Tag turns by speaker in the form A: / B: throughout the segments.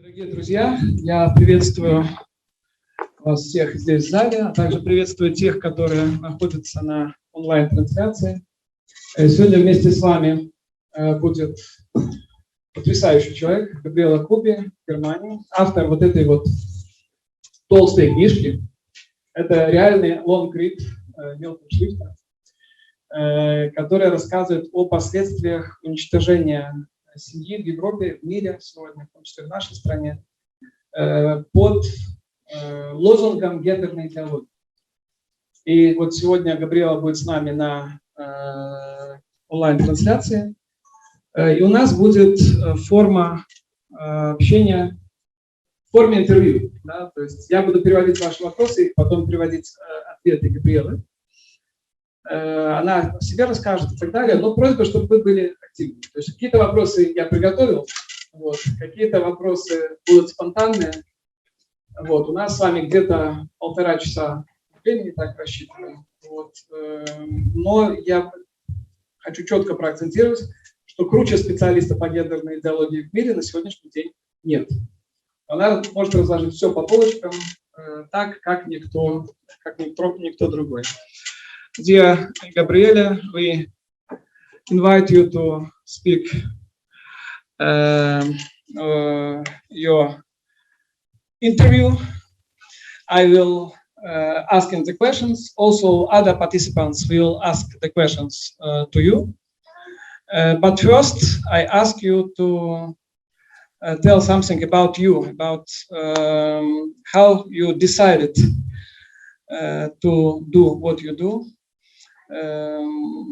A: Дорогие друзья, я приветствую вас всех здесь в зале, а также приветствую тех, которые находятся на онлайн-трансляции. Сегодня вместе с вами будет потрясающий человек, Габриелой Куби, Германии, автор вот этой вот толстой книжки. Это реальный long read мелким шрифтом, который рассказывает о последствиях уничтожения семьи в Европе, в мире сегодня, в том числе в нашей стране, под лозунгом гендерной идеологии. И вот сегодня Габриела будет с нами на онлайн-трансляции. И у нас будет форма общения в форме интервью. Да? То есть я буду переводить ваши вопросы и потом переводить ответы Габриелы. Она о себе расскажет и так далее, но просьба, чтобы вы были активны. То есть какие-то вопросы я приготовил, вот, какие-то вопросы будут спонтанные. Вот, у нас с вами где-то 1,5 часа времени, так рассчитываем. Вот, но я хочу четко проакцентировать, что круче специалиста по гендерной идеологии в мире на сегодняшний день нет. Она может разложить все по полочкам так, как никто другой. Dear Gabriele, we invite you to speak your interview. I will ask him the questions. Also, other participants will ask the questions to you. But first, I ask you to tell something about you, about how you decided to do what you do.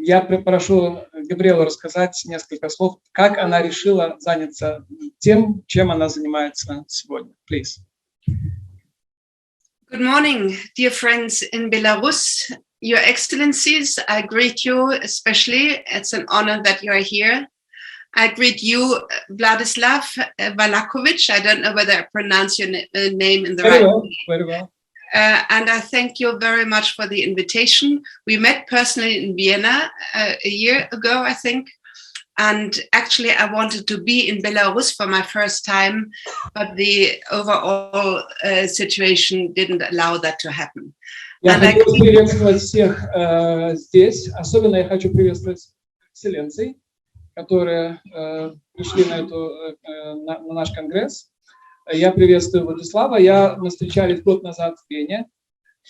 A: Я прошу Габриелу рассказать несколько слов, как она решила заняться тем, чем она занимается сегодня. Please.
B: Good morning, dear friends in Belarus, Your Excellencies. I greet you especially. It's an honor that you are here. I greet you, Wladysław Volochovich. I don't know whether I pronounce your name in the right way.
A: Very well.
B: And I thank you very much for the invitation. We met personally in Vienna a year ago, I think. And actually, I wanted to be in Belarus for my first time, but the overall situation didn't allow that to happen.
A: Я хочу приветствовать всех здесь. Особенно я хочу приветствовать экселленций, которые пришли на наш конгресс. Я приветствую Владислава. Мы встречались год назад в Вене.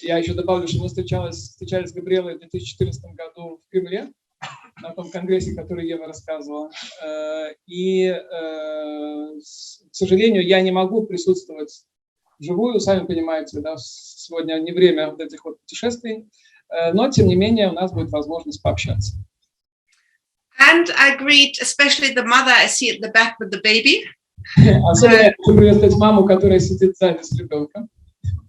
A: Я еще добавлю, что мы встречались с Габриелой в 2014 году в Кремле, на том конгрессе, который Ева рассказывала. И, к сожалению, я не могу присутствовать вживую. Сами понимаете, да, сегодня не время вот этих вот путешествий. Но, тем не менее, у нас будет возможность пообщаться.
B: And I greet especially the mother I see at the back with the baby.
A: Особенно я хочу приветствовать маму, которая сидит сзади с ребенком.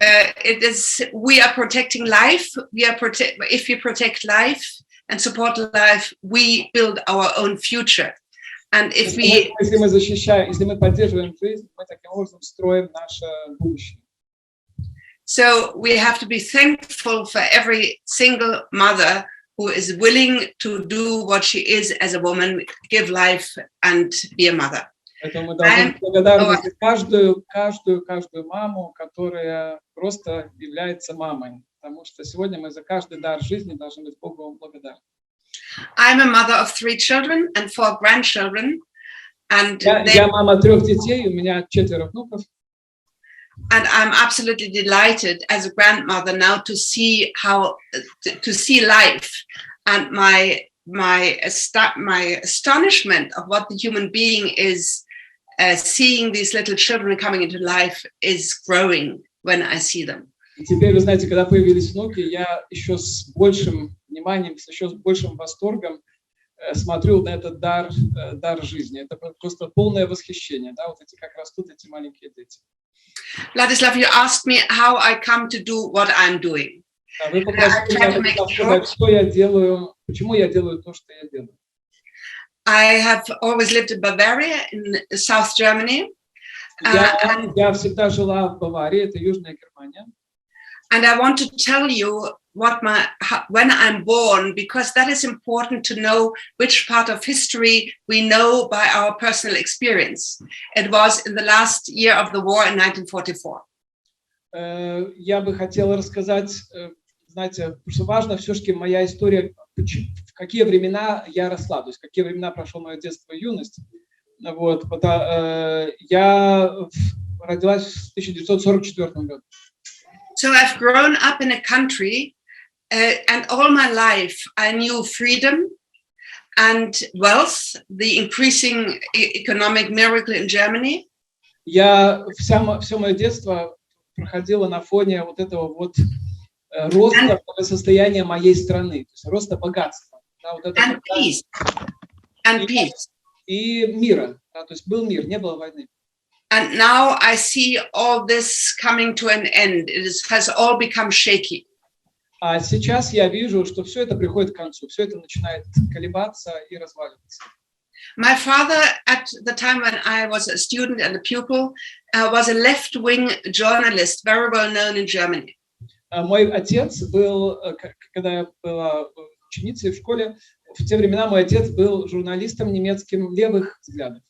B: It is we are protecting life. If we protect life and support life, we build our own future. And if we
A: если мы поддерживаем жизнь, мы таким образом строим наше будущее.
B: So we have to be thankful for every single mother who is willing to do what she is as a woman, give life and be a mother.
A: Поэтому мы должны быть благодарны за каждую маму, которая просто является мамой. Потому что сегодня мы за каждый дар жизни должны быть Богу благодарны.
B: I'm a mother of 3 children and 4 grandchildren. And
A: я мама 3 детей, у меня 4 внуков.
B: And I'm absolutely delighted as a grandmother now to see life and my astonishment of what the human being is seeing these little children coming into life is growing when I see them.
A: И теперь, вы знаете, когда появились внуки, я еще с большим вниманием, еще с большим восторгом смотрю на этот дар жизни. Это просто полное восхищение, да, вот эти, как растут эти маленькие дети.
B: Wladysław, you asked me how I come to do what I'm doing.
A: Вы попросили меня сказать, что я делаю, почему я делаю то, что я делаю.
B: I have always lived in Bavaria, in South Germany.
A: Я всегда жила в Баварии, это Южная Германия.
B: And I want to tell you when I'm born, because that is important to know which part of history we know by our personal experience. It was in the last year of the war in 1944.
A: Я бы хотел рассказать, знаете, что важно все-таки моя история, в какие времена я росла, то есть в какие времена прошло мое детство и юность. Вот, я родилась в 1944 году.
B: So I've grown up in a country, and all my life I knew freedom and wealth, the increasing economic miracle in Germany.
A: Я все мое детство проходила на фоне вот этого вот роста состояния моей страны, то есть роста богатства. Да, вот это
B: and peace. And peace.
A: И мира, да, то есть был мир, не было войны.
B: And now I see all this coming to an end. It has all become shaky.
A: А сейчас я вижу, что все это приходит к концу, все это начинает колебаться и разваливаться.
B: My father, at the time when I was a student and a pupil, was a left-wing journalist, very well known in Germany.
A: Мой отец был, когда я была ученицей в школе, в те времена мой отец был журналистом немецким левых взглядов.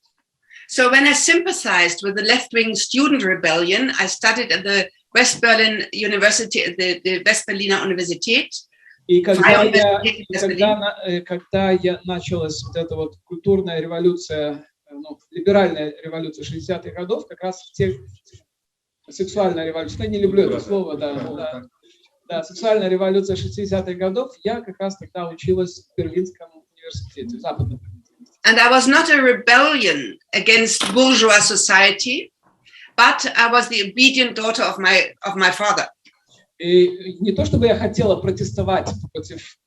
B: So when I sympathized with the left-wing student rebellion, I studied at the West Berlin University, the West Berliner Universität.
A: И когда началась вот эта вот культурная революция, либеральная революция 60-х годов, как раз в тех сексуальная революция, я не люблю это слово, да, сексуальная революция 60-х годов, я как раз тогда училась в Берлинском университете, в Западном.
B: And I was not a rebellion against bourgeois society, but I was the obedient daughter of my father.
A: И не то чтобы я хотела протестовать против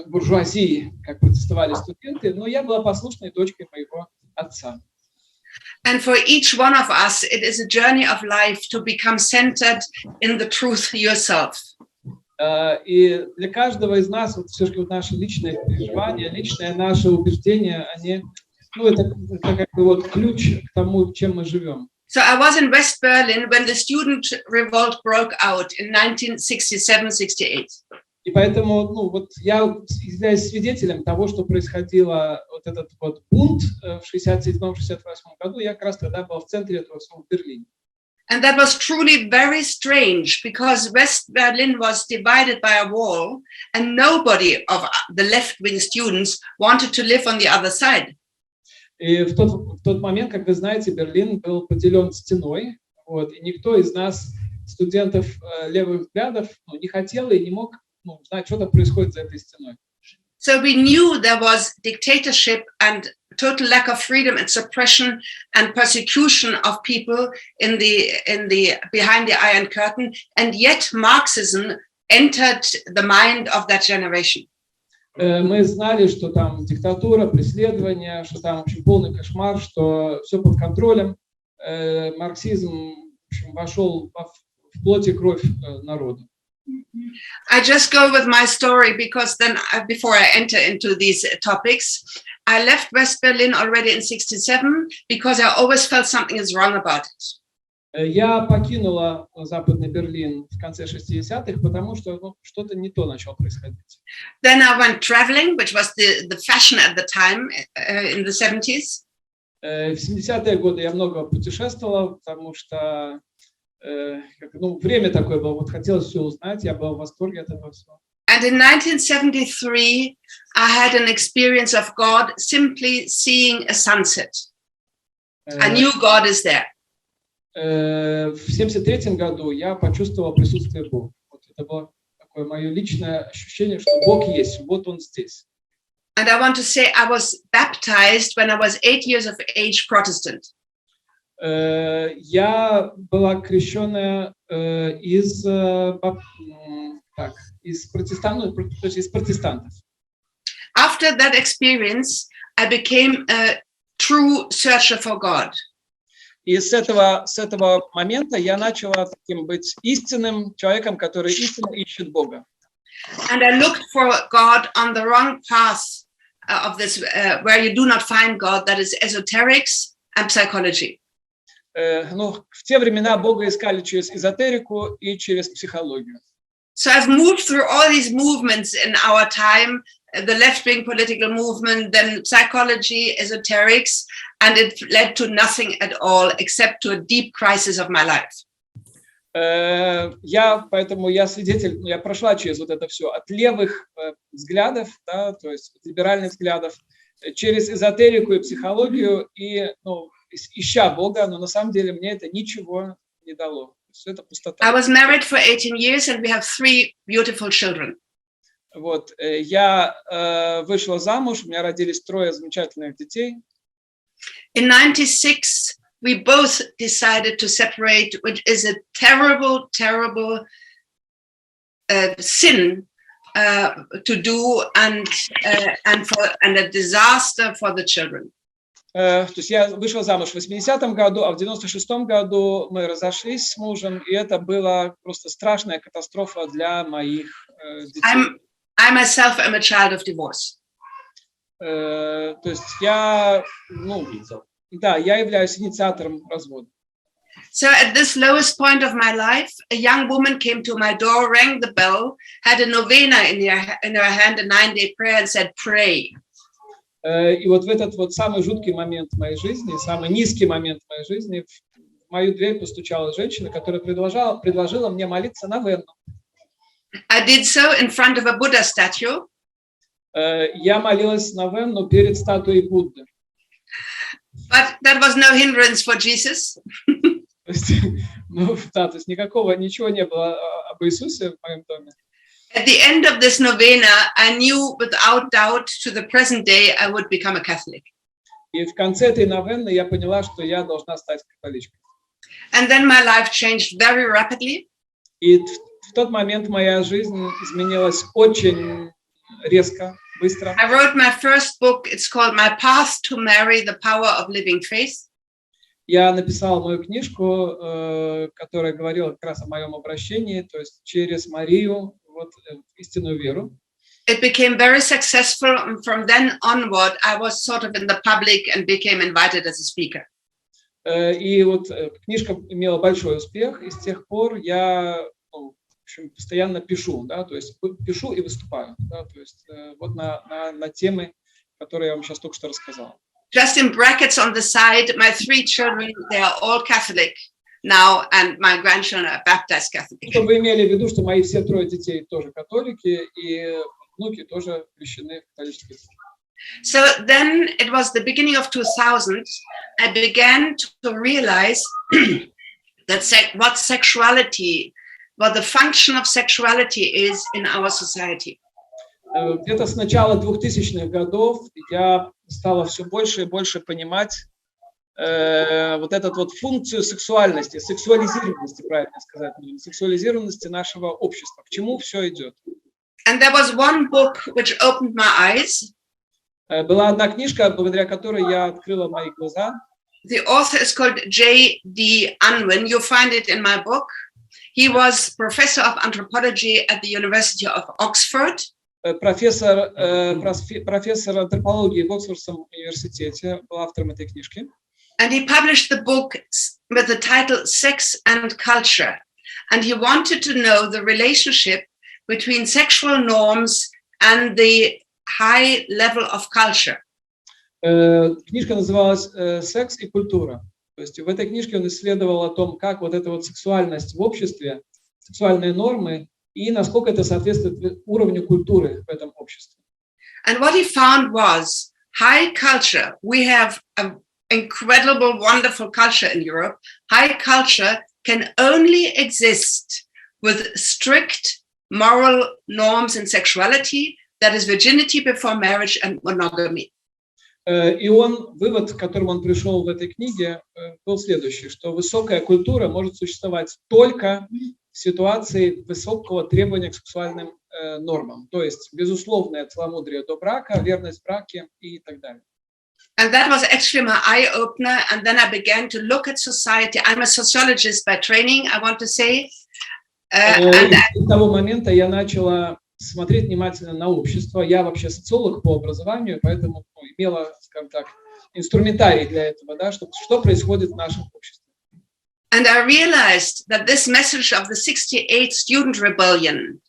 A: буржуазии, как протестовали студенты, но я была послушной дочкой моего отца.
B: And for each one of us, it is a journey of life to become centered in the truth yourself.
A: И для каждого из нас вот все-таки вот наши личные переживания, личные наши убеждения, они, это как бы вот ключ к тому, чем мы живем.
B: So I was in West Berlin when the student revolt broke out in 1967-68.
A: И поэтому, вот я являюсь свидетелем того, что происходило вот этот вот бунт в 67-68 году. Я как раз тогда был в центре этого всего в Берлине.
B: And that was truly very strange because West Berlin was divided by a wall and nobody of the left-wing students wanted to live on the other side.
A: И в тот момент, как вы знаете, Берлин был поделен стеной, вот, и никто из нас, студентов левых взглядов, не хотел и не мог знать, что там происходит за этой стеной.
B: So we knew there was dictatorship and total lack of freedom and suppression and persecution of people in the behind the Iron Curtain, and yet Marxism entered the mind of that generation.
A: Мы знали, что там диктатура, преследование, что там очень полный кошмар, что все под контролем. Марксизм, в общем, вошел в плоть и кровь народа.
B: I just go with my story because then, before I enter into these topics, I left West Berlin already in 67 because I always felt something is wrong about it.
A: Я покинула Западный Берлин в конце 60-х, потому что что-то не то начало происходить.
B: Then I went traveling, which was the fashion at the time in the 70s.
A: В 70-е годы я много путешествовала, потому что время такое было, вот хотелось все узнать, я была в восторге от этого всего.
B: And in 1973, I had an experience of God simply seeing a sunset. I knew God is there.
A: В 73-м году я почувствовал присутствие Бога. Вот это было такое мое личное ощущение, что Бог есть, вот Он здесь.
B: And I want to say I was baptized when I was 8 years of age, Protestant.
A: Я была крещенная из протестантов.
B: After that experience, I became a true searcher for God.
A: И с этого момента я начала таким быть истинным человеком, который истинно ищет Бога.
B: And I looked for God on the wrong path of this, where you do not find God, that is esoterics and psychology.
A: В те времена Бога искали через эзотерику и через психологию.
B: So I've moved through all these movements in our time, the left-wing political movement, then psychology, esoterics, and it led to nothing at all except to a deep crisis of my life.
A: Поэтому я свидетель, я прошла через вот это все, от левых взглядов, да, то есть либеральных взглядов, через эзотерику и психологию, и, ища Бога, но на самом деле мне это ничего не дало. Все это пустота.
B: I was married for 18 years and we have 3 beautiful children.
A: Вот, я вышла замуж, у меня родились 3 замечательных детей.
B: In 96, we both decided to separate, which is a terrible, terrible sin to do, and a disaster for the children.
A: То есть я вышла замуж в 80-м году, а в 96-м году мы разошлись с мужем, и это была просто страшная катастрофа для моих детей.
B: I myself am a child of divorce.
A: То есть я являюсь инициатором развода.
B: So at this lowest point of my life, a young woman came to my door, rang the bell, had a novena in her hand, a 9-day prayer, and said, "Pray."
A: И вот в этот вот самый жуткий момент в моей жизни, самый низкий момент в моей жизни, в мою дверь постучала женщина, которая предложила мне молиться новену.
B: I did so in front of a Buddha statue.
A: Я молилась новену перед статуей Будды.
B: But that was no hindrance for Jesus.
A: То есть ничего не было об Иисусе в моем доме.
B: At the end of this novena, I knew without doubt to the present day I would become a Catholic.
A: И в конце этой новены я поняла, что я должна стать католичкой.
B: And then my life changed very rapidly.
A: И в тот момент моя жизнь изменилась очень резко, быстро.
B: I wrote my first book. It's called My Path to Mary: The Power of Living Faith.
A: Я написала мою книжку, которая говорила как раз о моем обращении, то есть через Марию, вот истинную веру.
B: It became very successful, and from then onward, I was sort of in the public and became invited as a speaker.
A: И вот книжка имела большой успех, и с тех пор я постоянно пишу, да, то есть пишу и выступаю, да, то есть вот на темы, которые я вам сейчас только что рассказал.
B: Just in brackets on the side, my 3 children, they are all Catholic now, and my grandchildren are baptized Catholic.
A: Чтобы вы имели в виду, что мои все 3 детей тоже католики, и внуки тоже крещены в католической церкви.
B: So then it was the beginning of 2000, I began to realize that what the function of sexuality is in our society.
A: Где-то с начала 2000-х годов я стала все больше и больше понимать вот эту вот функцию сексуальности, сексуализированности, правильно сказать, сексуализированности нашего общества. К чему все идет?
B: And there was one book which opened my eyes.
A: Была одна книжка, благодаря которой я открыла мои глаза.
B: The author is called j.d.н. You find it in my book. He was professor of anthropology at the University of Oxford.
A: Профессор антропологии в Оксфордском университете, был автором этой книжки.
B: And he published the book with the title Sex and Culture. And he wanted to know the relationship between sexual norms and the high level of culture.
A: Книжка называлась «Секс и культура». То есть в этой книжке он исследовал о том, как вот эта вот сексуальность в обществе, сексуальные нормы, и насколько это соответствует уровню культуры в этом обществе.
B: And what he found was high culture. We have an incredible, wonderful culture in Europe. High culture can only exist with strict moral norms in sexuality, that is virginity before marriage and monogamy.
A: И вывод, к которому он пришел в этой книге, был следующий, что высокая культура может существовать только в ситуации высокого требования к сексуальным нормам, то есть безусловное целомудрие до брака, верность в браке и так далее.
B: And that was actually my eye-opener, and then I began to look at society. I'm a sociologist by training, I want to say.
A: С того момента я начала смотреть внимательно на общество. Я вообще социолог по образованию, поэтому имела, скажем так, инструментарий для этого, да, что происходит в нашем обществе.
B: And I realized that this message of the 68 student rebellion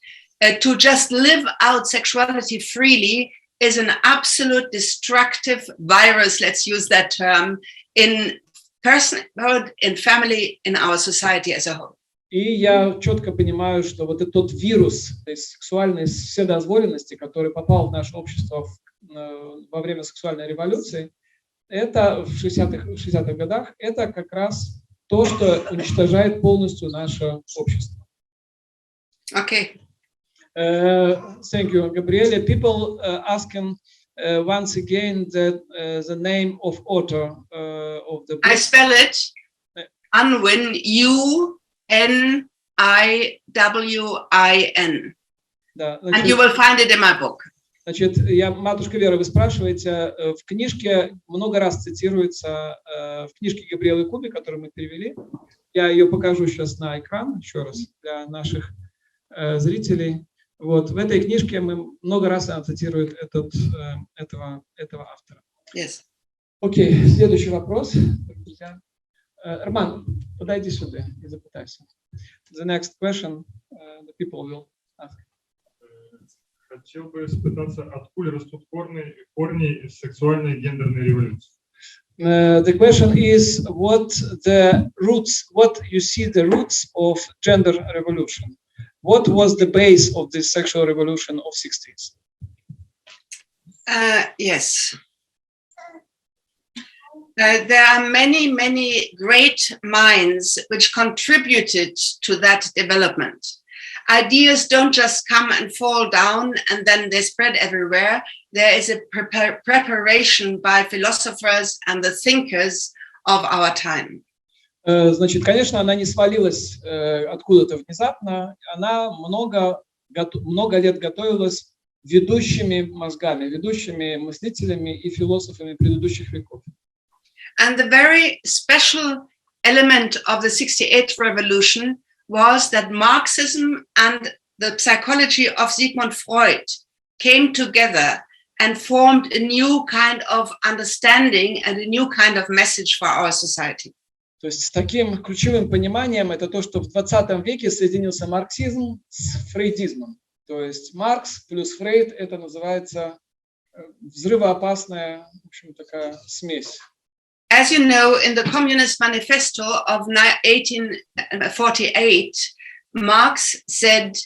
B: to just live out sexuality freely is an absolute destructive virus, let's use that term, in personhood, in family, in our society as a whole.
A: И я четко понимаю, что вот этот вирус, то есть сексуальной вседозволенности, который попал в наше общество во время сексуальной революции, это в 60-х годах, это как раз то, что уничтожает полностью наше общество.
B: Okay.
A: Thank you, Gabriele. People asking once again the name of author of the book.
B: I spell it Unwin, U-N-I-W-I-N.
A: Да,
B: значит, and you will find it in my book.
A: Значит, матушка Вера, вы спрашиваете, в книжке много раз цитируется, в книжке Габриелы Куби, которую мы перевели. Я ее покажу сейчас на экран, еще раз, для наших зрителей. Вот, в этой книжке мы много раз она цитирует этого автора.
B: Yes.
A: Окей, следующий вопрос. Роман, подойди сюда и запытайся. The next question the people will ask.
C: Хотел бы спытаться, откуда растут корни сексуальной гендерной революции?
A: The question is what you see the roots of gender revolution? What was the base of this sexual revolution of 60s?
B: Yes. There are many great minds which contributed to that development. Ideas don't just come and fall down and then they spread everywhere. There is a preparation by philosophers and the thinkers of our time.
A: Значит, конечно, она не свалилась откуда-то внезапно. Она много лет готовилась ведущими мозгами, ведущими мыслителями и философами предыдущих веков.
B: And the very special element of the 68th revolution was that Marxism and the psychology of Sigmund Freud came together and formed a new kind of understanding and a new kind of message for our society.
A: То есть с таким ключевым пониманием это то, что в 20 веке соединился марксизм с фрейдизмом. То есть Маркс плюс Фрейд, это называется взрывоопасная, в общем, такая смесь.
B: As you know, in the Communist Manifesto of 1848, Marx said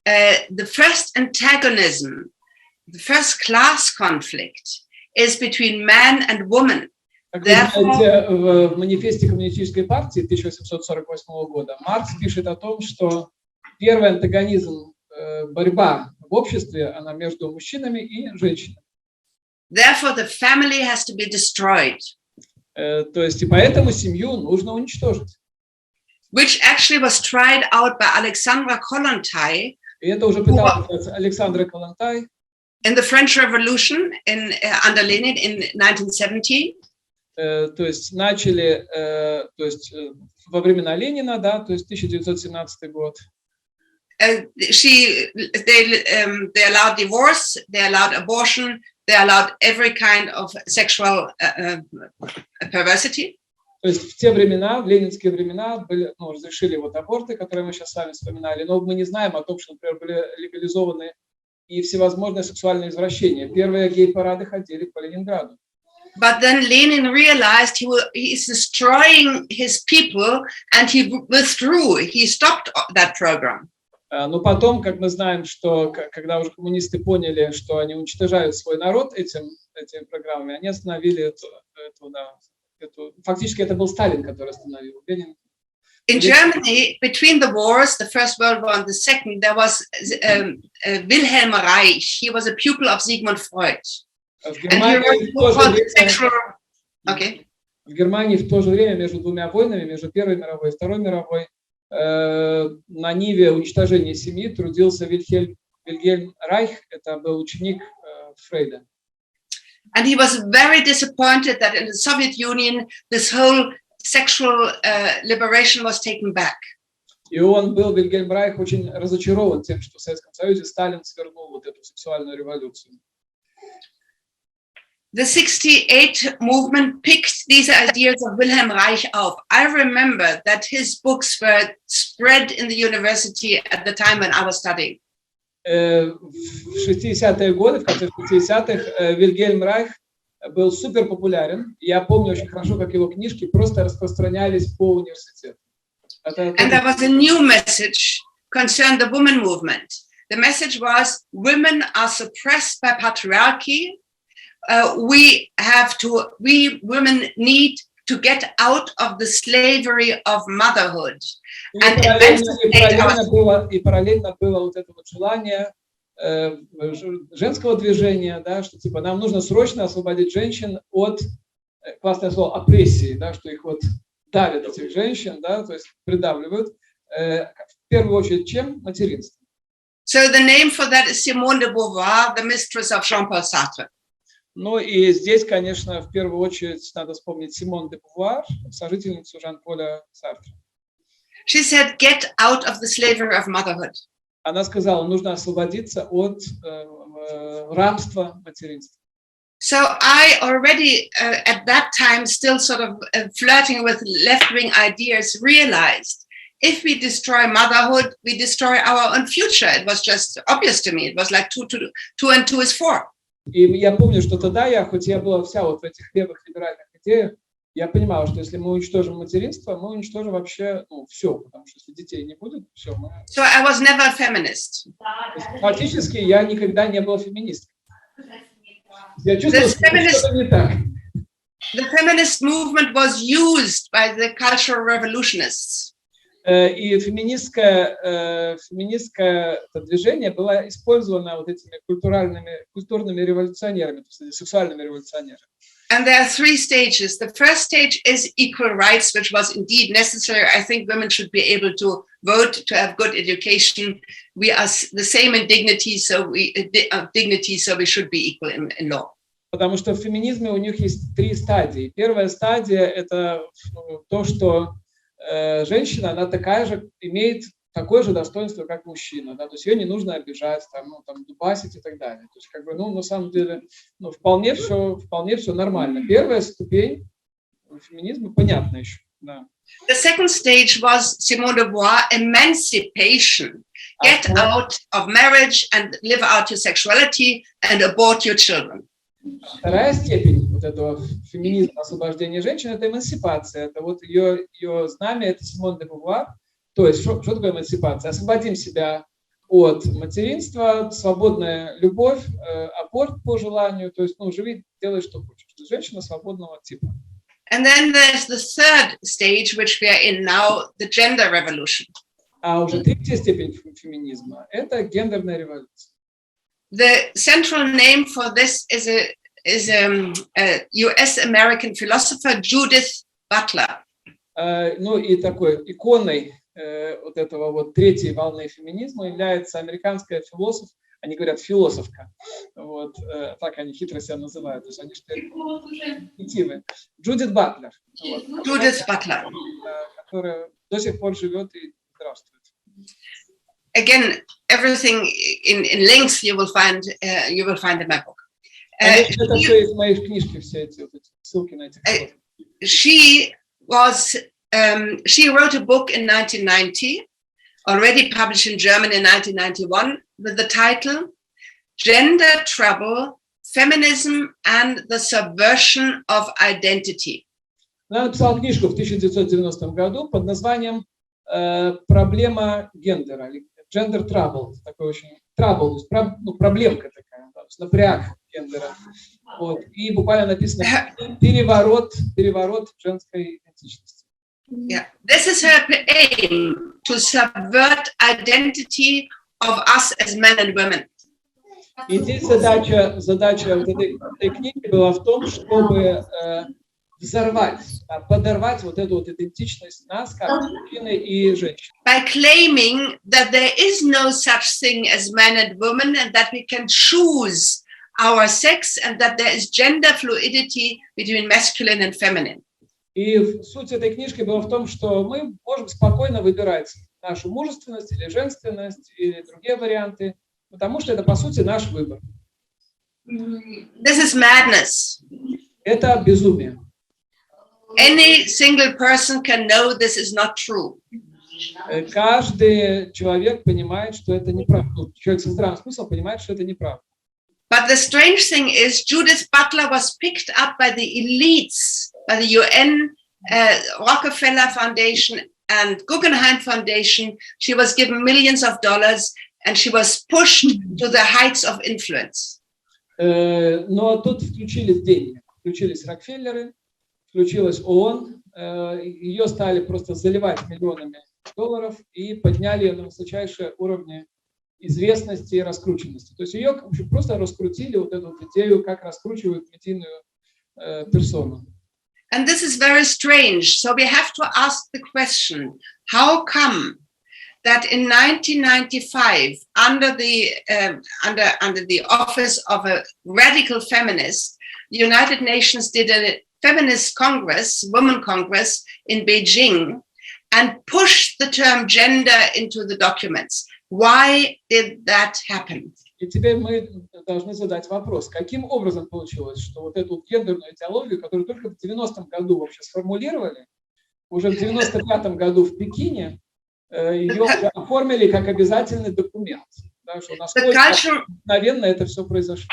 B: the first antagonism, the first class conflict is between man and woman.
A: Как вы знаете, в манифесте Коммунистической партии 1848 года Маркс пишет о том, что первый антагонизм, борьба в обществе, она между мужчинами и женщинами.
B: Therefore, the family has to be destroyed.
A: То есть и поэтому семью нужно уничтожить.
B: Which actually was tried out by Alexandra Kollontai.
A: И это уже пыталась Александра Коллонтай.
B: In the French Revolution under Lenin in 1917.
A: То есть начали, то есть во времена Ленина, да, то есть 1917 год.
B: They allowed divorce, they allowed abortion, they allowed every kind of sexual perversity.
A: То есть в те времена, в ленинские времена, были, разрешили вот аборты, которые мы сейчас с вами вспоминали, но мы не знаем о том, что, например, были легализованы и всевозможные сексуальные извращения. Первые гей-парады ходили по Ленинграду.
B: But then Lenin realized he's destroying his people, and he withdrew. He stopped that program.
A: Но потом, как мы знаем, что когда уже коммунисты поняли, что они уничтожают свой народ этими программами, они остановили фактически это был Сталин, который остановил Ленин.
B: In Germany, between the wars, the First World War and the Second, there was Wilhelm Reich. He was a pupil of Sigmund Freud.
A: В Германии в то же время между двумя войнами, между Первой мировой и Второй мировой, на ниве уничтожения семьи трудился Вильгельм Райх, это был ученик Фрейда.
B: And he was very disappointed that in the Soviet Union this whole sexual liberation was taken back.
A: И он был, Вильгельм Райх, очень разочарован тем, что в Советском Союзе Сталин свернул вот эту сексуальную революцию.
B: The 68 movement picked these ideas of Wilhelm Reich up. I remember that his books were spread in the university at the time when I was studying.
A: в 60-е годы, в конце 60-х, Вильгельм Райх был супер популярен. Я помню очень хорошо, как его книжки просто распространялись по университету.
B: And there was a new message concerned the women movement. The message was women are suppressed by patriarchy. We women need to get out of the slavery of motherhood.
A: И параллельно было вот это вот желание женского движения, да, что типа нам нужно срочно освободить женщин от, классное слово, опрессии, да, что их вот давят этих женщин, да, то есть придавливают, в первую очередь чем? Материнством.
B: So the name for that is Simone de Beauvoir, the mistress of Jean-Paul Sartre.
A: Ну и здесь, конечно, в первую очередь надо вспомнить Симон де Бувуар, сожительницу Жан-Поля Сартра.
B: She said, "Get out of the slavery of motherhood."
A: Она сказала, нужно освободиться от рабства материнства.
B: So I already at that time, still sort of flirting with left-wing ideas, realized if we destroy motherhood, we destroy our own future. It was just obvious to me. It was like 2 and 2 is 4.
A: И я помню, что тогда хоть я была вся вот в этих левых либеральных идеях, я понимала, что если мы уничтожим материнство, мы уничтожим вообще все, потому что если детей не будет, все.
B: So I was never a feminist.
A: Фактически я никогда не была феминисткой. Я чувствовала, что что-то не так.
B: The feminist movement was used by the cultural revolutionists.
A: И феминистское движение было использовано вот этими культурными революционерами, то есть сексуальными революционерами.
B: And there are 3 stages. The first stage is equal rights, which was indeed necessary. I think women should be able to vote, to have good education. We are the same in dignity, so we should be equal in law.
A: Потому что в феминизме у них есть 3 стадии. Первая стадия – это то, что женщина, она такая же, имеет такое же достоинство, как мужчина, да, то есть ее не нужно обижать, дубасить и так далее. То есть, на самом деле, вполне все нормально. Первая ступень феминизма понятна еще, да.
B: The second stage was Simone de Beauvoir, emancipation. Get out of marriage and live out your sexuality and abort your children.
A: Вторая степень вот этого феминизма, освобождения женщин, это эмансипация. Это вот ее знамя, это Симон де Бувуар. То есть, что такое эмансипация? Освободим себя от материнства, свободная любовь, аборт по желанию, то есть, живи, делай, что хочешь. Женщина свободного типа.
B: And then there's the third stage, which we are in now, the gender revolution.
A: А уже третья степень феминизма – это гендерная революция.
B: The central name for this is a US-American philosopher, Judith Butler.
A: И такой иконой вот этого вот третьей волны феминизма является американская философ, они говорят философка, вот, так они хитро себя называют, то есть они что-то Джудит Батлер.
B: Judith Butler.
A: Которая до сих пор живет и здравствует.
B: Again, everything in links you will find in my book.
A: Это все из моих книжки, все эти ссылки на эти
B: She wrote a book in 1990, already published in German in 1991, with the title Gender Trouble, Feminism and the Subversion of Identity.
A: Она написала книжку в 1990 году под названием «Проблема гендера», Gender Trouble, такой очень trouble, то есть проблемка такая, да, напряг гендера. Вот. И буквально написано переворот женской идентичности.
B: Yeah, this is her aim, to subvert identity of us as men and women.
A: И здесь задача вот этой книги была в том, чтобы взорвать, подорвать вот эту вот идентичность нас, как мужчины и женщин.
B: By claiming that there is no such thing as men and women and that we can choose our sex and that there is gender fluidity between masculine and feminine.
A: И суть этой книжки была в том, что мы можем спокойно выбирать нашу мужественность или женственность или другие варианты, потому что это, по сути, наш выбор.
B: This is madness.
A: Это безумие.
B: Any single person can know this is not true.
A: Каждый человек понимает, что это неправда. Ну, человек со здравым смыслом понимает, что это неправда.
B: But the strange thing is, Judith Butler was picked up by the elites, by the UN, Rockefeller Foundation, and Guggenheim Foundation. She was given millions of dollars, and she was pushed to the heights of influence.
A: Но тут включились деньги, включились Рокфеллеры, включилась ООН, ее стали просто заливать миллионами долларов и подняли ее на высочайшие уровни известности и раскрученности. То есть ее просто раскрутили, вот эту вот идею, как раскручивают медийную персону.
B: And this is very strange. So we have to ask the question, how come that in 1995, under the office of a radical feminist, the United Nations did a feminist congress, women congress in Beijing, and pushed the term gender into the documents. Why did that happen?
A: И теперь мы должны задать вопрос, каким образом получилось, что вот эту гендерную идеологию, которую только в 90-м году вообще сформулировали, уже в 95-м году в Пекине ее уже оформили как обязательный документ. Да, что насколько мгновенно это все произошло.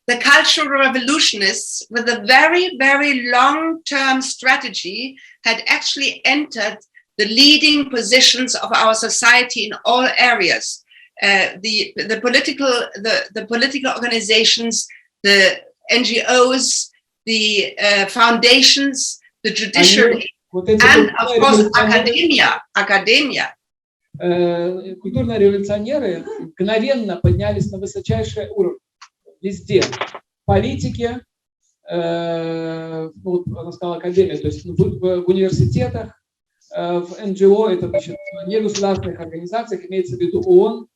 B: The cultural revolutionists, with a very, very long-term strategy, had actually entered the leading positions of our society in all areas. The political organizations, the NGOs, the foundations, the judiciary, and of course academia.
A: Культурные революционеры мгновенно поднялись на высочайший уровень. Везде. В политике, вот она сказала академия, то есть в университетах, в НГО, это значит в негосударственных организациях, имеется в виду ООН,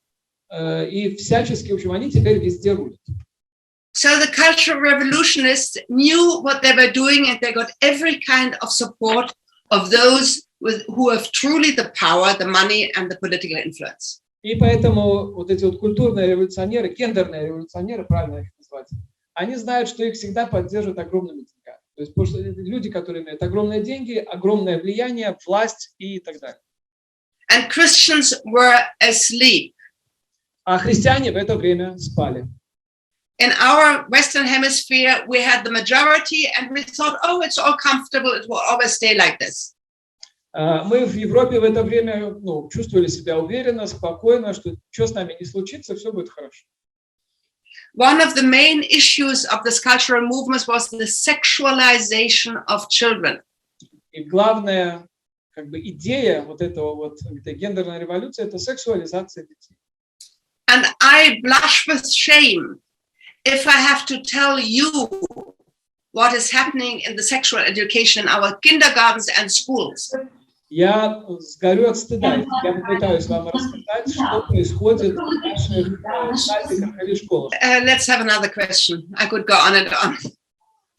A: и всячески, в общем, они теперь везде рулят.
B: So the cultural revolutionists knew what they were doing, and they got every kind of support of those who have truly the power, the money, and the political influence.
A: И поэтому вот эти вот культурные революционеры, гендерные революционеры, правильно их назвать, они знают, что их всегда поддерживают огромными деньгами. То есть потому что люди, которые имеют огромные деньги, огромное влияние, власть и так далее.
B: And Christians were asleep.
A: А христиане в это время спали.
B: In our Western Hemisphere, we had the majority, and we thought, oh, it's all comfortable, it will always stay like this.
A: Мы в Европе в это время чувствовали себя уверенно, спокойно, что с нами не случится, все будет хорошо.
B: One of the main issues of this cultural movement was the sexualization of children.
A: И главная идея вот этого вот этой гендерной революции – это сексуализация детей.
B: And I blush with shame if I have to tell you what is happening in the sexual education in our kindergartens and schools.
A: Я сгорю от стыда. Я попытаюсь вам рассказать, что происходит в наших садиках или школах.
B: Let's have another question. I could go on and on.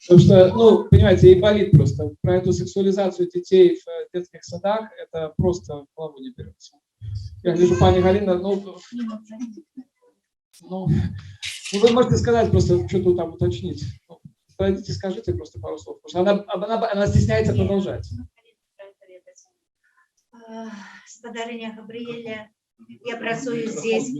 A: Потому что, понимаете, ей болит просто. Про эту сексуализацию детей в детских садах это просто в голову не берется. Я вижу, пани Галина, вы можете сказать просто, что-то там уточнить. Пройдите, скажите просто пару слов, потому что она стесняется продолжать.
D: Спадарыня Габриеля, я працую здесь.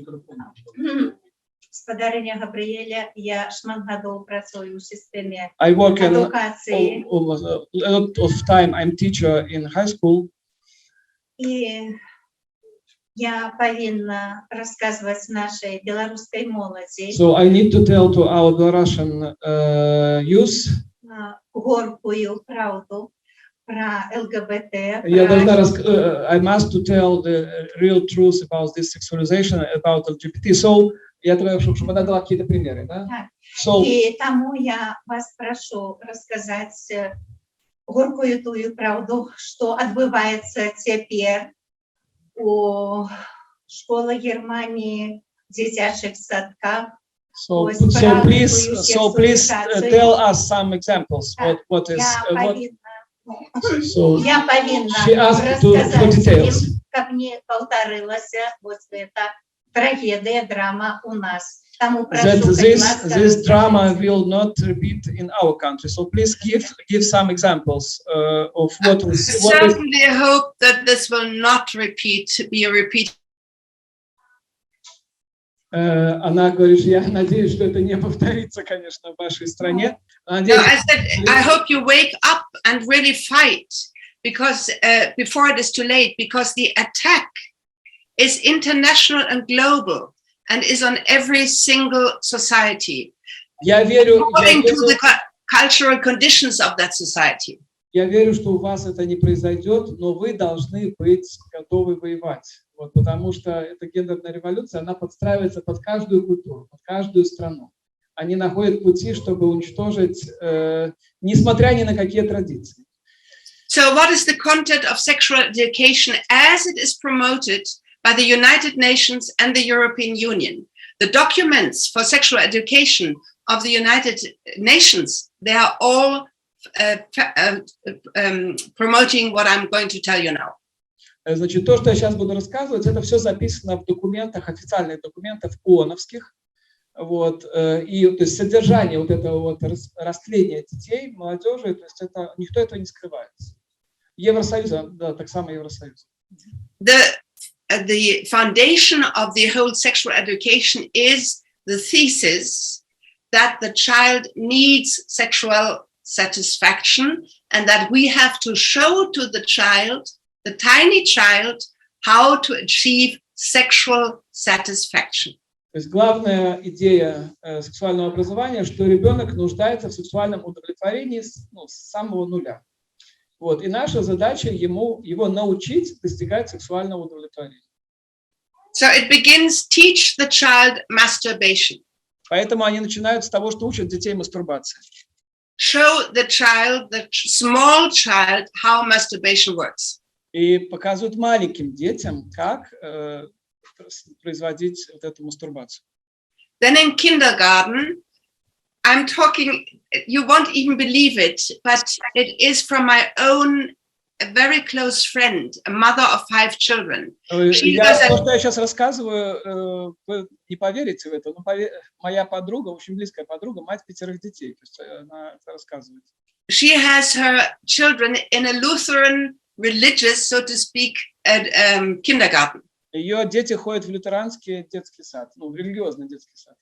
D: Спадарыня Габриеля, я шмат гадоў працую ў сістэме адукацыі.
A: A lot of time I'm teacher in high school.
D: І я павінна расказваць нашай беларускай моладзі.
A: So I need to tell to our Belarusian youth
D: горкую правду про ЛГБТ.
A: I must to tell the real truth about this sexualization, about LGBT. So я требую, чтобы она дала какие-то примеры, да? So,
D: и тому я вас прошу рассказать горкую тую правду, что отбывается теперь у школы Германии, детских садках.
A: So please tell us some examples. What is So
D: я повинна
A: she asked for details.
D: Как не повторилась вот эта трагедия, драма у нас.
A: that this drama will not repeat in our country. So please give some examples of what
B: I
A: is.
B: certainly hope that this will not be a repeat.
A: Она говорит, я надеюсь, что это не повторится, конечно, в вашей стране.
B: No, I said, I hope you wake up and really fight, because before it is too late, because the attack is international and global and is on every single society.
A: Я верю,
B: according to the cultural conditions of that society.
A: Я верю, что у вас это не произойдет, но вы должны быть готовы воевать. Вот, потому что эта гендерная революция, она подстраивается под каждую культуру, под каждую страну. Они находят пути, чтобы уничтожить, несмотря ни на какие традиции.
B: So what is the content of sexual education as it is promoted by the United Nations and the European Union? The documents for sexual education of the United Nations, they are all promoting what I'm going to tell you now.
A: Значит, то, что я сейчас буду рассказывать, это все записано в документах, официальных документах ООНовских. Вот, и то есть содержание вот этого вот растления детей, молодежи, то есть это, никто этого не скрывает. Евросоюз, да, так само Евросоюз.
B: The foundation of the whole sexual education is the thesis that the child needs sexual satisfaction and that we have to show to the child, the tiny child, how to achieve sexual satisfaction.
A: То есть главная идея сексуального образования, что ребенок нуждается в сексуальном удовлетворении с самого нуля. Вот, и наша задача его научить достигать сексуального удовлетворения.
B: So it begins teach the child masturbation.
A: Поэтому они начинают с того, что учат детей мастурбации.
B: Show the child, the small child, how masturbation works.
A: И показывают маленьким детям, как производить вот эту мастурбацию.
B: Then in kindergarten, I'm talking, you won't even believe it, but it is from my own very close friend, a mother of 5 children.
A: То, что я сейчас рассказываю, вы не поверите в это, но моя подруга, очень близкая подруга, мать 5 детей, то есть она это рассказывает.
B: She has her children in a Lutheran religious, so to speak, kindergarten.
A: Ее дети ходят в лютеранский детский сад, в религиозный детский сад.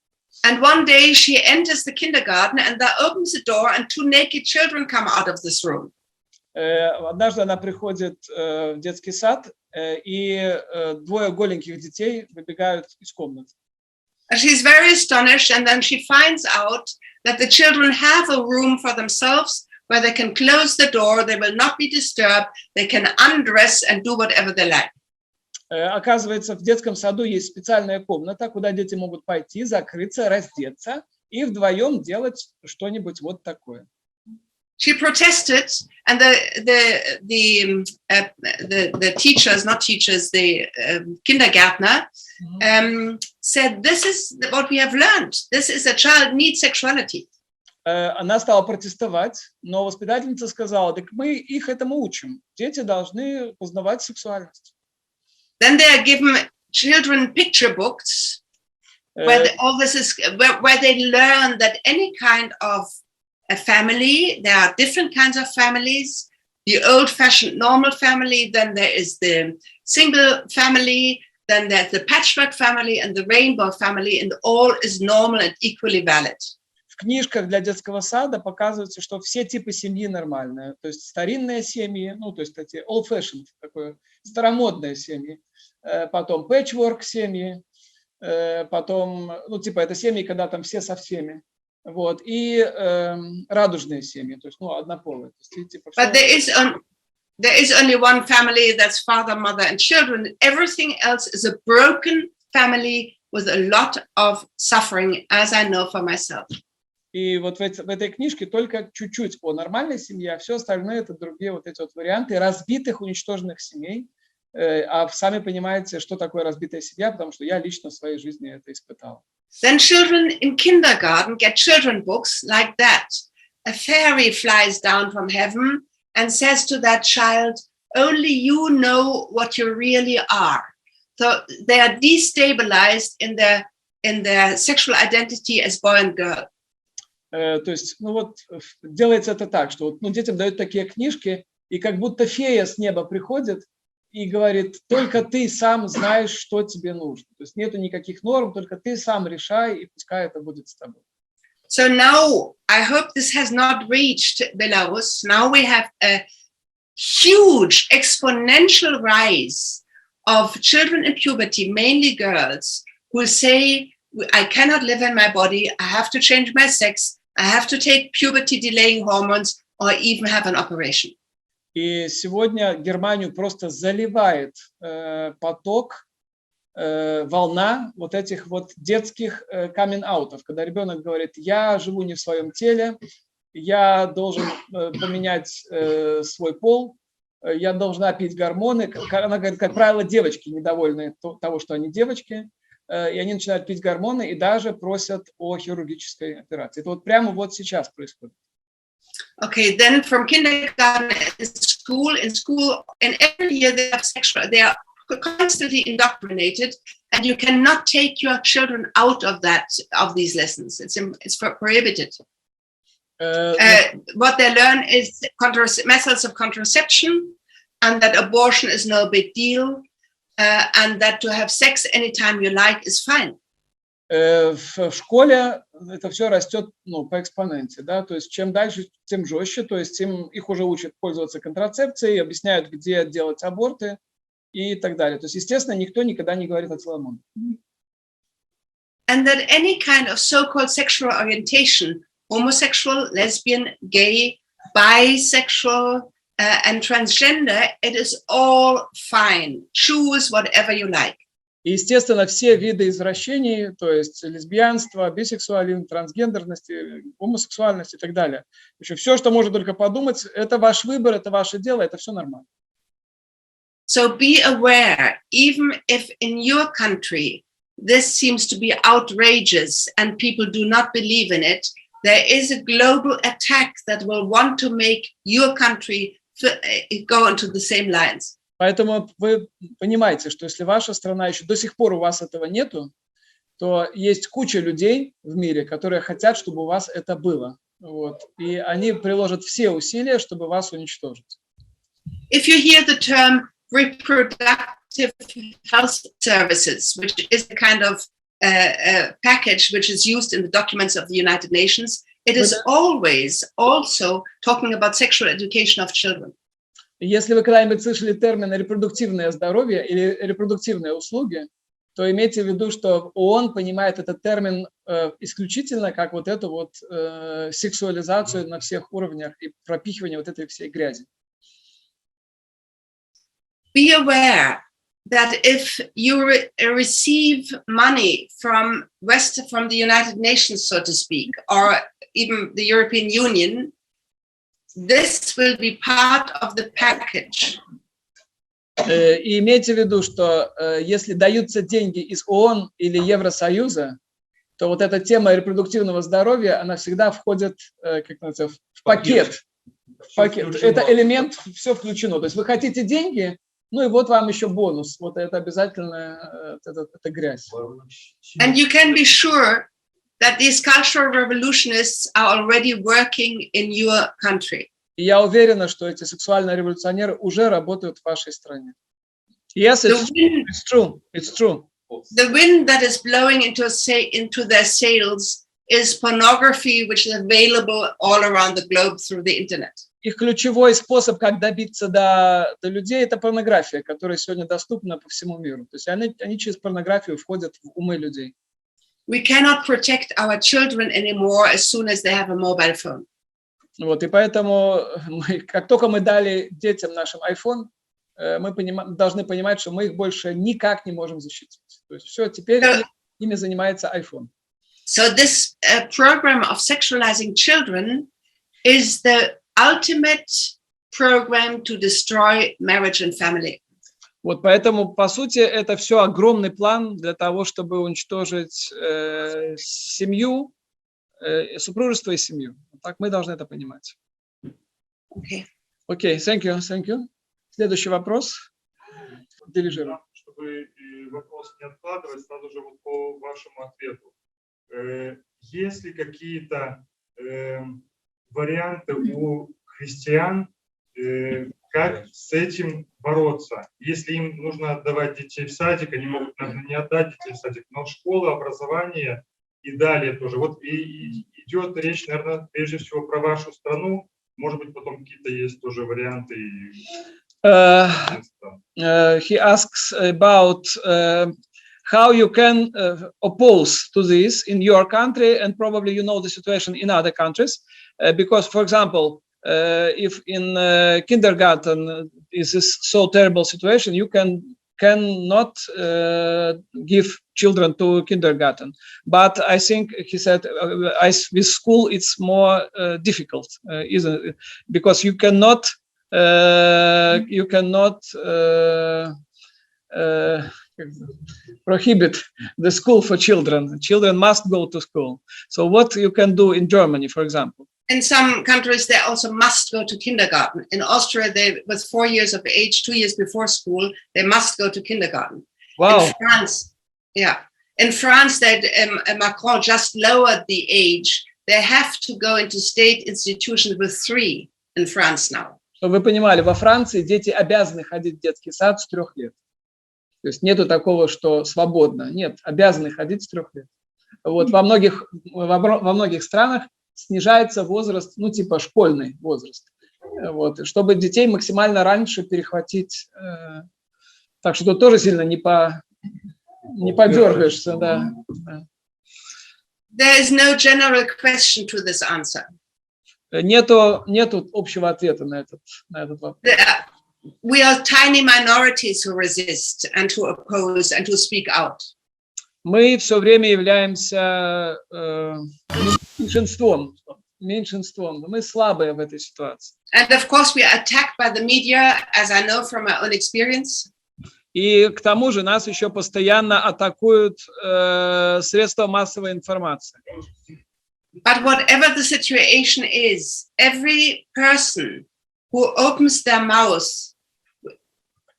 B: And one day she enters the kindergarten and there opens the door and 2 naked children come out of this room.
A: Однажды она приходит в детский сад, и 2 голеньких детей выбегают из комнаты.
B: She's very astonished, and then she finds out that the children have a room for themselves where they can close the door, they will not be disturbed, they can undress and do whatever they like.
A: Оказывается, в детском саду есть специальная комната, куда дети могут пойти, закрыться, раздеться и вдвоем делать что-нибудь вот такое.
B: She protested, and the teachers, not teachers, the kindergartner, said, "This is what we have learned. This is a child needs sexuality."
A: Она стала протестовать, но воспитательница сказала: "Так мы их этому учим. Дети должны познавать сексуальность."
B: Then they are given children picture books where all this is, where they learn that any kind of a family, there are different kinds of families, the old-fashioned normal family, then there is the single family, then there's the patchwork family and the rainbow family, and all is normal and equally valid.
A: В книжках для детского сада показывается, что все типы семьи нормальные, то есть старинные семьи, то есть эти old-fashioned, такое, старомодные семьи, потом patchwork семьи, потом, это семьи, когда там все со всеми. Вот, и радужные семьи, то есть, однополые.
B: But there is only one family that's father, mother, and children. Everything else is a broken family with a lot of suffering, as I know for myself.
A: И вот в этой книжке только чуть-чуть о нормальной семье, а все остальное это другие вот эти вот варианты разбитых, уничтоженных семей. А сами понимаете, что такое разбитая семья, потому что я лично в своей жизни это испытал.
B: Then children in kindergarten get children books like that. A fairy flies down from heaven and says to that child, "Only you know what you really are." So they are destabilized in in their sexual identity as boy and girl.
A: То есть, ну вот, делается это так, что вот, ну, детям дают такие книжки, и как будто фея с неба приходит и говорит, только ты сам знаешь, что тебе нужно. То есть нету никаких норм, только ты сам решай, и пускай это будет с тобой.
B: So now, I hope this has not reached Belarus. Now we have a huge exponential rise of children in puberty, mainly girls, who say, I cannot live in my body, I have to change my sex, I have to take puberty delaying hormones, or even have an operation.
A: И сегодня Германию просто заливает поток, волна вот этих вот детских камин-аутов, когда ребенок говорит, я живу не в своем теле, я должен поменять свой пол, я должна пить гормоны. Она говорит, как правило, девочки недовольны того, что они девочки, и они начинают пить гормоны и даже просят о хирургической операции. Это вот прямо вот сейчас происходит.
B: Okay, then from kindergarten in school, in every year they are constantly indoctrinated, and you cannot take your children out of these lessons. It's prohibited. What they learn is methods of contraception, and that abortion is no big deal, and that to have sex anytime you like is fine.
A: В школе это все растет, ну, по экспоненте, да, то есть чем дальше, тем жестче, то есть их уже учат пользоваться контрацепцией, объясняют, где делать аборты и так далее. То есть, естественно, никто никогда не говорит о целомудрии.
B: And that any kind of so-called sexual orientation, homosexual, lesbian, gay, bisexual, and transgender, it is all fine. Choose whatever you like.
A: И, естественно, все виды извращений, то есть лесбиянство, бисексуализм, трансгендерность, гомосексуальность и так далее. Еще все, что можно только подумать, это ваш выбор, это ваше дело, это все нормально.
B: So be aware, even if in your country this seems to be outrageous and people do not believe in it, there is a global attack that will want to make your country go into the same lines.
A: Поэтому вы понимаете, что если ваша страна еще до сих пор у вас этого нету, то есть куча людей в мире, которые хотят, чтобы у вас это было. Вот. И они приложат все усилия, чтобы вас уничтожить.
B: If you hear the term reproductive health services, which is a kind of package which is used in the documents of the United Nations, it is always also talking about sexual education of children.
A: Если вы когда-нибудь слышали термин репродуктивное здоровье или репродуктивные услуги, то имейте в виду, что ООН понимает этот термин исключительно как вот эту вот сексуализацию на всех уровнях и пропихивание вот этой всей грязи.
B: Be aware that if you receive money from the United Nations, so to speak, or even the European Union, this will be part of the package.
A: И имейте в виду, что если даются деньги из ООН или Евросоюза, то вот эта тема репродуктивного здоровья, она всегда входит как называется, в пакет. Это элемент, все включено. То есть вы хотите деньги, ну и вот вам еще бонус. Вот это обязательно, это грязь.
B: And you can be sure that these cultural revolutionists are already working in your country.
A: И я уверена, что эти сексуальные революционеры уже работают в вашей стране. Yes, it's true. It's true.
B: The wind that is blowing into their sails is pornography, which is available all around the globe through the internet.
A: Их ключевой способ, как добиться до людей, это порнография, которая сегодня доступна по всему миру. То есть они через порнографию входят в умы людей.
B: We cannot protect our children anymore as soon as they have a mobile phone.
A: Вот, и поэтому, как только мы дали детям нашим iPhone, мы должны понимать, что мы их больше никак не можем защитить. То есть все, теперь ими занимается iPhone.
B: So this program of sexualizing children is the ultimate program to destroy marriage and family.
A: Вот поэтому, по сути, это все огромный план для того, чтобы уничтожить семью, супружество и семью. Так мы должны это понимать.
B: Okay.
A: Окей, thank you. Следующий вопрос. Дирижер.
C: бы вопрос не откладывать, сразу же вот по вашему ответу. Есть ли какие-то варианты у христиан, как с этим бороться? Если им нужно отдавать детей в садик, они могут, наверное, не отдать детей в садик, но школа, образование и далее тоже. Вот и идет речь, наверное, прежде всего про вашу страну. Может быть, потом какие-то есть тоже варианты.
A: He asks about how you can oppose to this in your country, and probably you know the situation in other countries, because, for example, if in kindergarten is this so terrible situation, you cannot give children to kindergarten. But I think he said with school it's more difficult, isn't it? Because you cannot prohibit the school for children. Children must go to school. So what you can do in Germany, for example?
B: In some countries, they also must go to kindergarten. In Austria, they with 4 years of age, 2 years before school, they must go to kindergarten.
A: Wow.
B: In France, in France, that Macron just lowered the age. They have to go into state institutions with 3 in France now.
A: Чтобы вы понимали, во Франции дети обязаны ходить в детский сад с 3 лет. То есть нету такого, что свободно. Нет, обязаны ходить с 3 лет. Вот во многих странах снижается возраст, ну типа школьный возраст. Вот, чтобы детей максимально раньше перехватить. Так что тут тоже сильно не подергаешься, да.
B: There is no general question to this answer.
A: Нету общего ответа на этот вопрос.
B: We are tiny minorities who resist and who oppose and who speak out.
A: Мы все время являемся меньшинством. Мы слабые в этой ситуации.
B: And of course we are attacked by the media, as I know from my own experience.
A: И к тому же нас еще постоянно атакуют средства массовой информации.
B: But whatever the situation is, every person who opens their mouth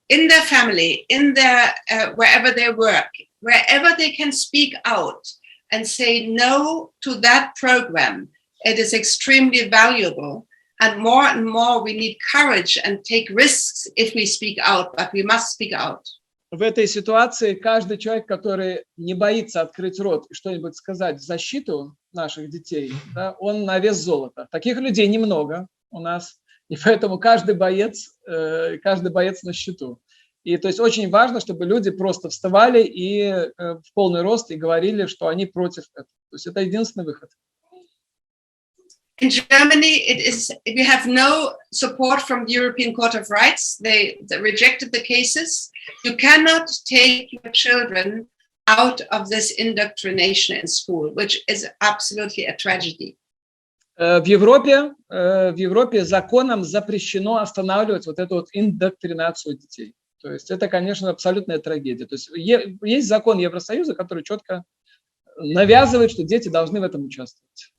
B: in their family, in their wherever they work, wherever they can speak out and say no to that program, it is extremely valuable. And more we need courage and take risks if we speak out, but we must speak out.
A: В этой ситуации каждый человек, который не боится открыть рот и что-нибудь сказать в защиту наших детей, да, он на вес золота. Таких людей немного у нас, и поэтому каждый боец на счету. И то есть очень важно, чтобы люди просто вставали и в полный рост и говорили, что они против этого. То есть это единственный выход.
B: In Germany, we have no support from the European Court of Rights. They rejected the cases. You cannot take your children out of this indoctrination in school, which is absolutely a tragedy.
A: В Европе законом запрещено останавливать вот эту вот индоктринацию детей. То есть это, конечно, абсолютная трагедия. То есть есть закон Евросоюза, который четко навязывает, что дети должны в этом участвовать.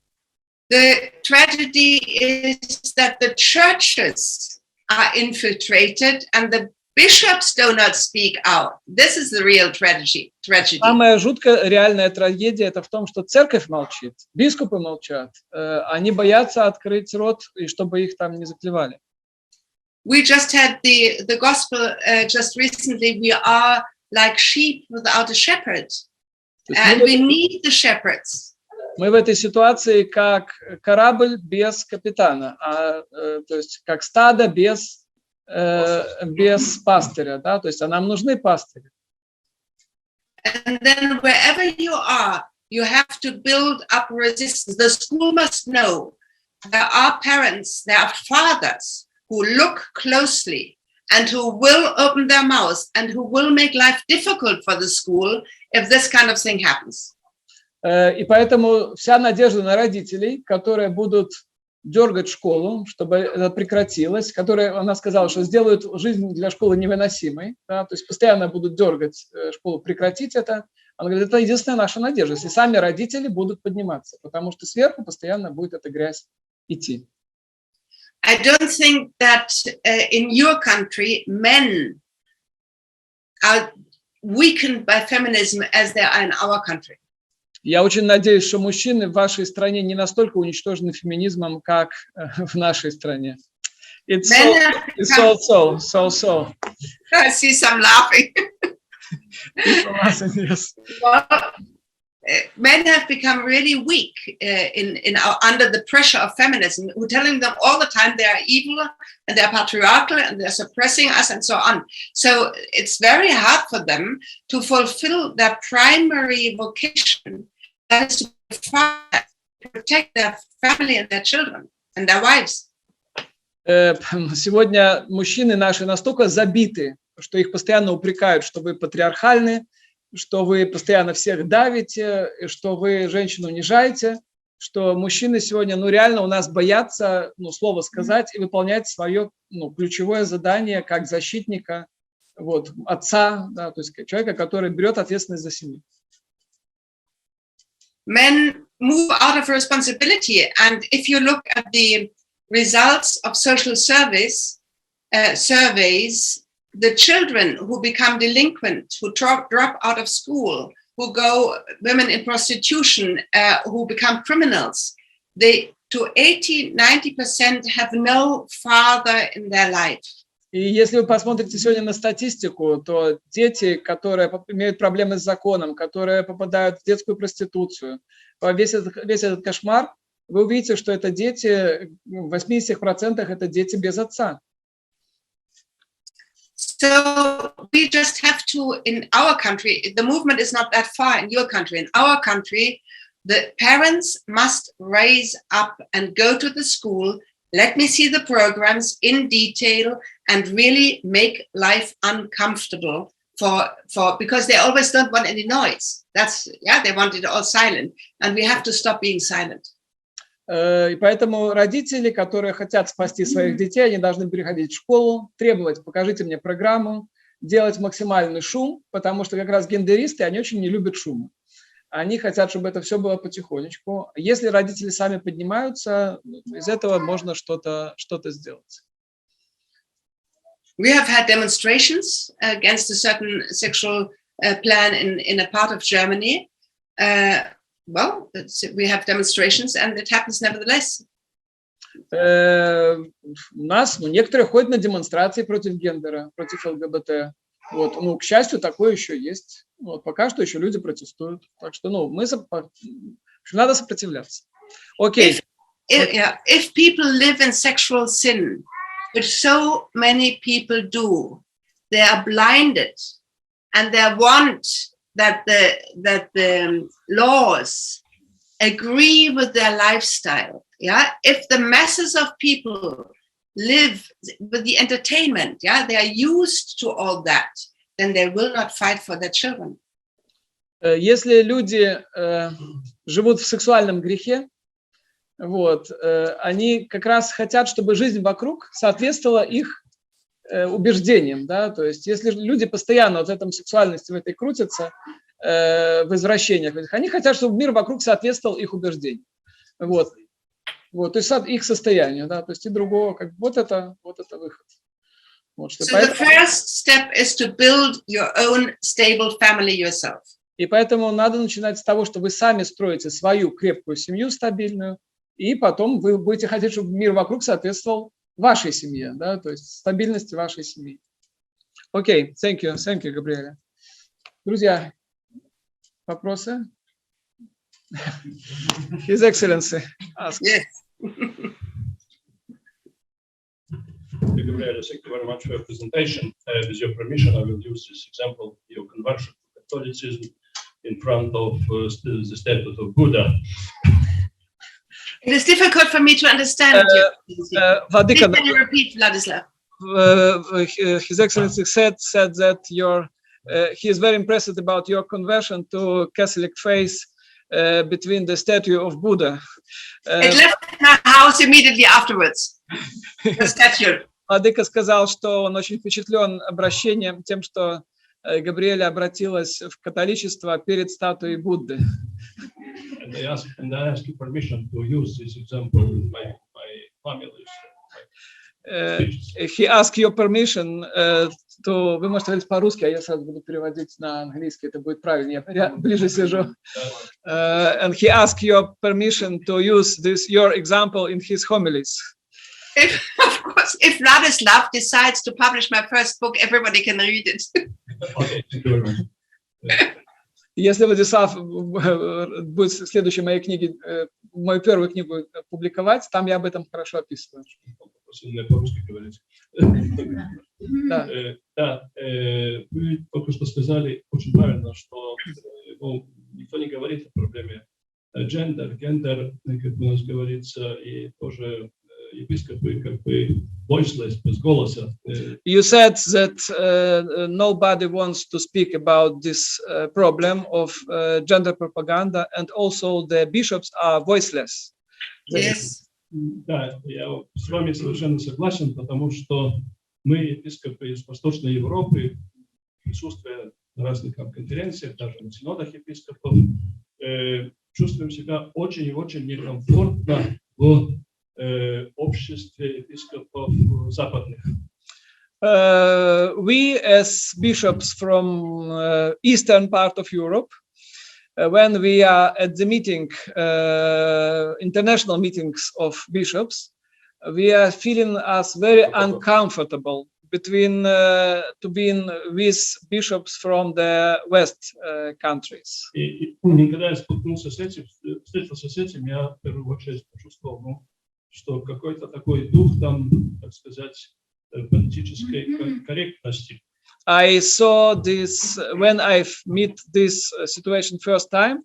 B: The tragedy is that the churches are infiltrated and the bishops do not speak out. This is the real tragedy.
A: Самая жуткая реальная трагедия это в том, что церковь молчит, бископы молчат, они боятся открыть рот, и чтобы их там не заклевали.
B: We just had the gospel just recently. We are like sheep without a shepherd, and we need the shepherds.
A: Мы в этой ситуации как корабль без капитана, то есть как стадо без пастыря, да, то есть нам нужны пастыри.
B: And then wherever you are, you have to build up resistance. The school must know there are parents, there are fathers who look closely and who will open their mouths and who will make life difficult for the school if this kind of thing happens.
A: И поэтому вся надежда на родителей, которые будут дергать школу, чтобы это прекратилось, которые, она сказала, что сделают жизнь для школы невыносимой, да, то есть постоянно будут дергать школу прекратить это. Она говорит, это единственная наша надежда, если сами родители будут подниматься, потому что сверху постоянно будет эта грязь идти.
B: I don't think that in your country men are weakened by feminism as they are in our country.
A: Я очень надеюсь, что мужчины в вашей стране не настолько уничтожены феминизмом, как в нашей стране. It's so.
B: I see some laughing.
A: Yes.
B: Well, men have become really weak under the pressure of feminism, who telling them all the time they are evil and they're patriarchal and they're suppressing us and so on. So it's very hard for them to fulfill their primary vocation, that is to protect their family and their children and their wives.
A: Сегодня мужчины наши настолько забиты, что их постоянно упрекают, что вы патриархальны, что вы постоянно всех давите, что вы женщин унижаете, что мужчины сегодня, реально у нас боятся, слово сказать и выполнять свое, ключевое задание как защитника, отца, да, то есть человека, который берет ответственность за семью.
B: Men move out of responsibility, and if you look at the results of social service surveys, the children who become delinquent, who drop out of school, who go, women in prostitution, who become criminals, they to 80-90% have no father in their life.
A: И если вы посмотрите сегодня на статистику, то дети, которые имеют проблемы с законом, которые попадают в детскую проституцию, весь этот кошмар, вы увидите, что это дети, в 80% это дети без отца.
B: So we just have to, in our country, the movement is not that far in your country. In our country, the parents must raise up and go to the school, let me see the programs in detail and really make life uncomfortable because they always don't want any noise. They want it all silent, and we have to stop being silent.
A: И поэтому родители, которые хотят спасти своих детей, они должны приходить в школу, требовать, покажите мне программу, делать максимальный шум, потому что как раз гендеристы, они очень не любят шума. Они хотят, чтобы это все было потихонечку. Если родители сами поднимаются, из этого можно что-то сделать.
B: We have had demonstrations against a certain sexual plan in a part of Germany. Well, we have demonstrations, and it happens nevertheless.
A: У нас, некоторые ходят на демонстрации против гендера, против ЛГБТ. К счастью, такое еще есть. Пока что еще люди протестуют. Так что, надо сопротивляться. Окей.
B: If people live in sexual sin, which so many people do, they are blinded, and they want that the laws agree with their lifestyle. Yeah, if the masses of people live with the entertainment, they are used to all that, then they will not fight for their children.
A: Если люди живут в сексуальном грехе, они как раз хотят, чтобы жизнь вокруг соответствовала их убеждениям, да, то есть если люди постоянно в этом сексуальности, в этой крутятся, в извращениях, они хотят, чтобы мир вокруг соответствовал их убеждениям, то есть их состоянию, да, то есть и другого, это выход.
B: So the first step is to build your own stable family yourself.
A: И поэтому надо начинать с того, что вы сами строите свою крепкую семью стабильную, и потом вы будете хотеть, чтобы мир вокруг соответствовал вашей семье, да, то есть стабильности вашей семьи. Окей, thank you, Габриэля. Друзья, вопросы? His Excellency.
B: Yes.
E: Gabriela, thank you very much for your presentation. With your permission, I will use this example, your conversion to Catholicism, in front of the statue of Buddha.
B: It is difficult for me to understand you. Can you repeat, Vladislav?
A: His Excellency said that he is very impressed about your conversion to Catholic faith between the statue of Buddha.
B: It left my house immediately afterwards. The statue.
A: Владыка сказал, что он очень впечатлен обращением, тем, что Габриэля обратилась в католичество перед статуей Будды.
E: And I asked you permission to use this example with my family.
A: he asked your permission to, вы можете говорить по-русски, а я сразу буду переводить на английский, это будет правильнее, я ближе сижу. And he asked your permission to use your example in his homilies.
B: Of course, if Vladislav decides to publish my first book, everybody can read it.
E: Okay, thank you very much.
A: Если Владислав будет в следующей моей книге, мою первую книгу публиковать, там я об этом хорошо описываю.
E: По-русски говорить.
A: Да.
E: Да, вы только что сказали очень правильно, что никто не говорит о проблеме гендер, как у нас говорится, и тоже епископы как бы voiceless, без голоса.
A: You said that nobody wants to speak about this problem of gender propaganda, and also the bishops are voiceless.
B: Yes.
E: Да, я с вами совершенно согласен, потому что мы, епископы из Восточной Европы, присутствуя на разных конференциях, даже на синодах епископов, чувствуем себя очень и очень некомфортно в обществе епископов западных.
A: We as bishops from eastern part of Europe, when we are at the meeting, international meetings of bishops, we are feeling us very uncomfortable between to being with bishops from the West countries.
E: И когда я столкнулся с этим, встретился с этим, я в первую очередь почувствовал, что какой-то такой дух там, так сказать, политической корректности.
A: I saw this when I met this situation first time.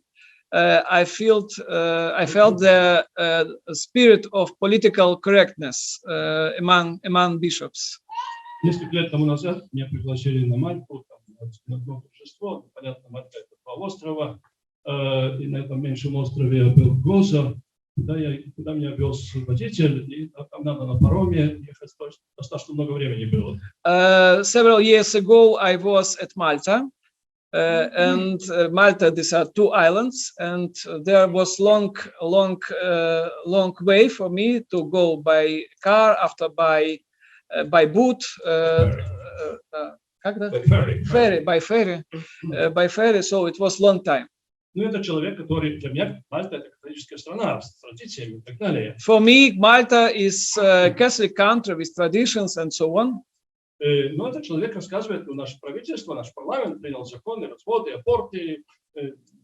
A: I felt the spirit of political correctness among bishops.
E: Несколько лет тому назад меня пригласили на Мальту, на одно торжество. Понятно, Мальта — это 2 острова, и на этом меньшем острове был Гоза, куда меня вез водитель, и там надо на пароме ехать, достаточно много времени было.
A: Several years ago, I was at Malta, and Malta, these are 2 islands, and there was long way for me to go by car, after by boat, by ferry, so it was long time.
E: Ну, это человек, который для меня Мальта — это католическая страна с традициями и так далее.
A: For me, Malta is a Catholic country with traditions and so on.
E: Но этот человек рассказывает, что наше правительство, наш парламент принял законы, разводы, аборты,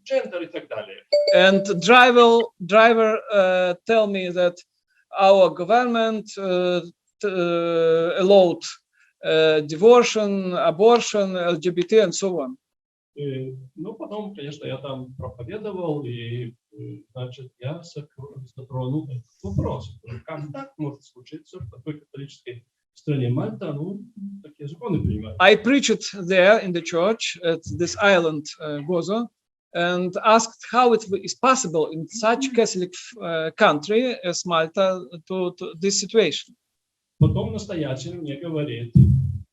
E: гендер и так далее.
A: And driver tell me that our government allowed divorce, abortion, LGBT and so on.
E: Ну, потом, конечно, я там проповедовал, и, значит, я затронул этот вопрос. Как так может случиться в такой католической стране Мальта? Ну, такие законы принимают.
A: I preached there in the church at this island, Gozo, and asked how it is possible in such Catholic country as Malta to this situation.
E: Потом настоятель мне говорит,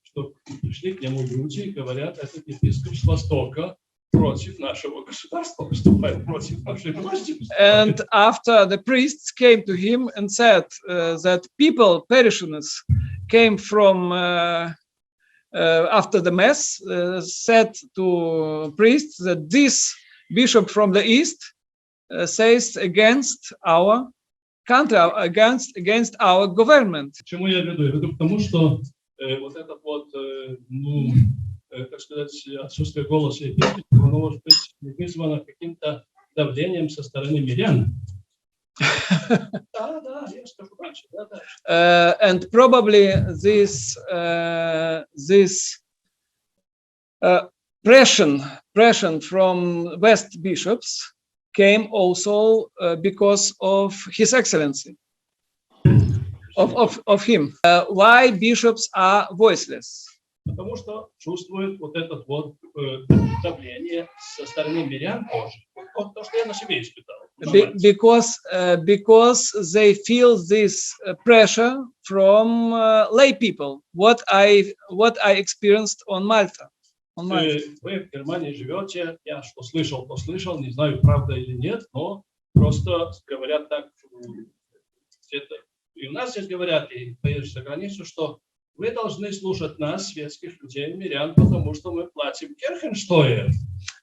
E: что пришли к нему люди и говорят, этот епископ с Востока против нашего государства, выступает против нашей власти.
A: And after the priests came to him and said that people, parishioners, came from after the mass, said to priests that this bishop from the east says against our country, against our government.
E: К чему я веду? Я веду к тому, что вот это вот, ну, так сказать, отсутствие голоса епископа, оно может быть вызвано каким-то давлением со стороны мирян. Да, я скажу дальше.
A: And probably this pressure from West bishops came also because of His Excellency. Of him. Why bishops are voiceless?
E: Потому что чувствуют вот это вот давление со стороны мирян тоже. Вот то, что я на себе испытал.
A: Because they feel this pressure from lay people. What I experienced on Malta.
E: Вы в Германии живете, я что слышал, то слышал, не знаю, правда или нет, но просто говорят так где-то И у нас здесь говорят, и поедешь за границу, что вы должны слушать нас, светских людей, мирян, потому что мы платим Kirchensteuer.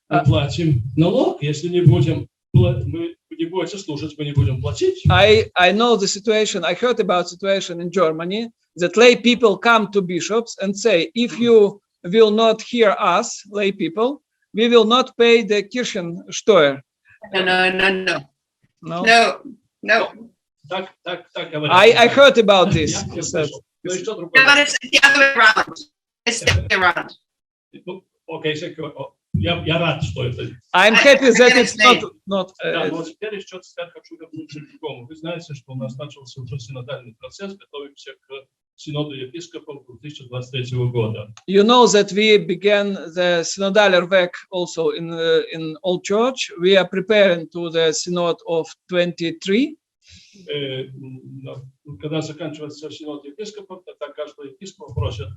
E: Мы платим налог, если не будем, мы не будете слушать, мы не будем платить.
A: I know the situation, I heard about situation in Germany, that lay people come to bishops and say, if you will not hear us, lay people, we will not pay the Kirchensteuer.
B: No.
E: Так говорят.
A: I heard about this.
E: Я слышал. Но еще другое.
B: But it's the other way around. It's the other way around.
E: Окей, я рад, что это.
A: I'm happy that it's not.
E: Да, но теперь еще сказать хочу вернуться к другому. Вы знаете, что у нас начался уже синодальный процесс, готовимся к синоду епископов 2023 года.
A: You know that we began the synodal work also in Old Church. We are preparing to the synod of 23.
E: Когда заканчивается синод епископов, тогда каждого епископа просят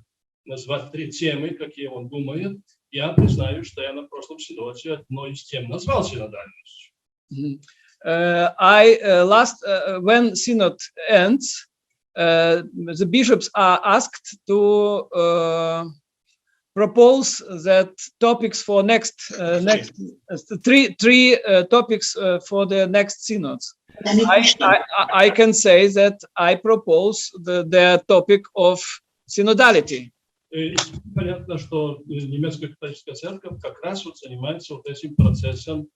E: назвать 3 темы, какие он думает. Я признаю, что я на прошлом синоде одной из тем назвал синодальность.
A: When synod ends, the bishops are asked to propose that topics for next 3 topics for the next synods. I can say that I propose the topic of synodality.
E: Понятно, что немецкая католическая церковь как раз вот занимается вот этим процессом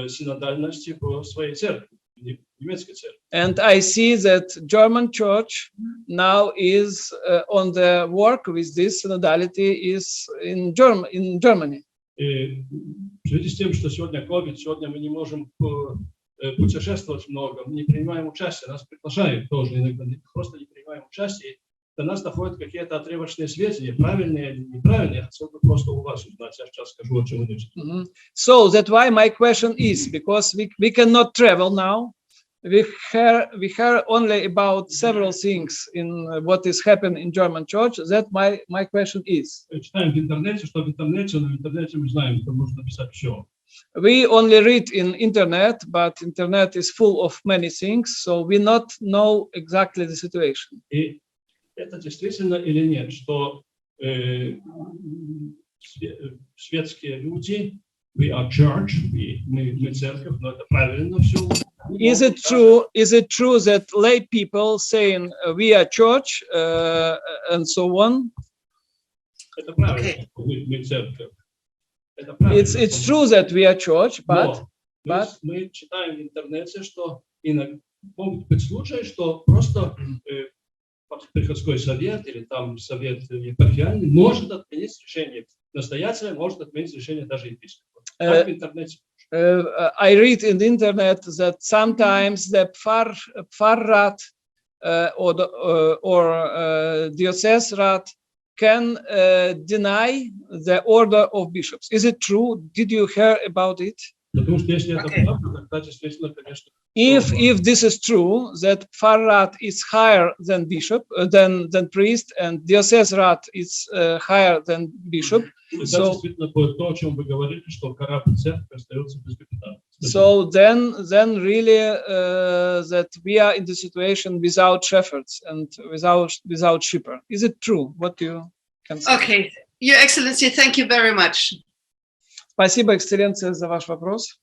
E: синодальности в своей церкви, немецкой церкви.
A: And I see that German church now is on the work with this synodality is in Germany.
E: И в связи с тем, что сегодня COVID, сегодня мы не можем путешествовать много, мы не принимаем участие, нас приглашают тоже иногда, просто не принимаем участие. До нас доходят какие-то отрывочные сведения, правильные или неправильные. Я хотел бы просто у вас узнать, я сейчас скажу, о чем идет.
A: So that's why my question is, because we cannot travel now. We hear only about several things in what is happening in German church. That my question is.
E: Читаем в интернете, что в интернете, но в интернете мы знаем, что можно написать все.
A: We only read in internet, but internet is full of many things, so we not know exactly the situation.
E: И это действительно или нет, что светские люди, we are church, мы церковь, но это правильно все.
A: Is it true that lay people saying we are church and so on?
E: Это правильно, мы церковь.
A: It's true that we are church, but
E: мы читаем в интернете, что иногда могут быть случаи, что просто приходской совет или там совет епархиальный может отменить решение настоятеля, может отменить решение даже епископа. Так в интернете.
A: I read in the internet that sometimes the Pfarrrat or diocese rat can deny the order of bishops. Is it true? Did you hear about it?
E: Потому что если это правда, тогда действительно, конечно.
A: If this is true, that Pfarrrat is higher than bishop, than priest, and diocese rat is higher than bishop.
E: So
A: then really that we are in the situation without shepherds and without shepherd. Is it true? What you can say?
B: Okay, Your Excellency, thank you very much.
A: Спасибо, Экселленция, за ваш вопрос.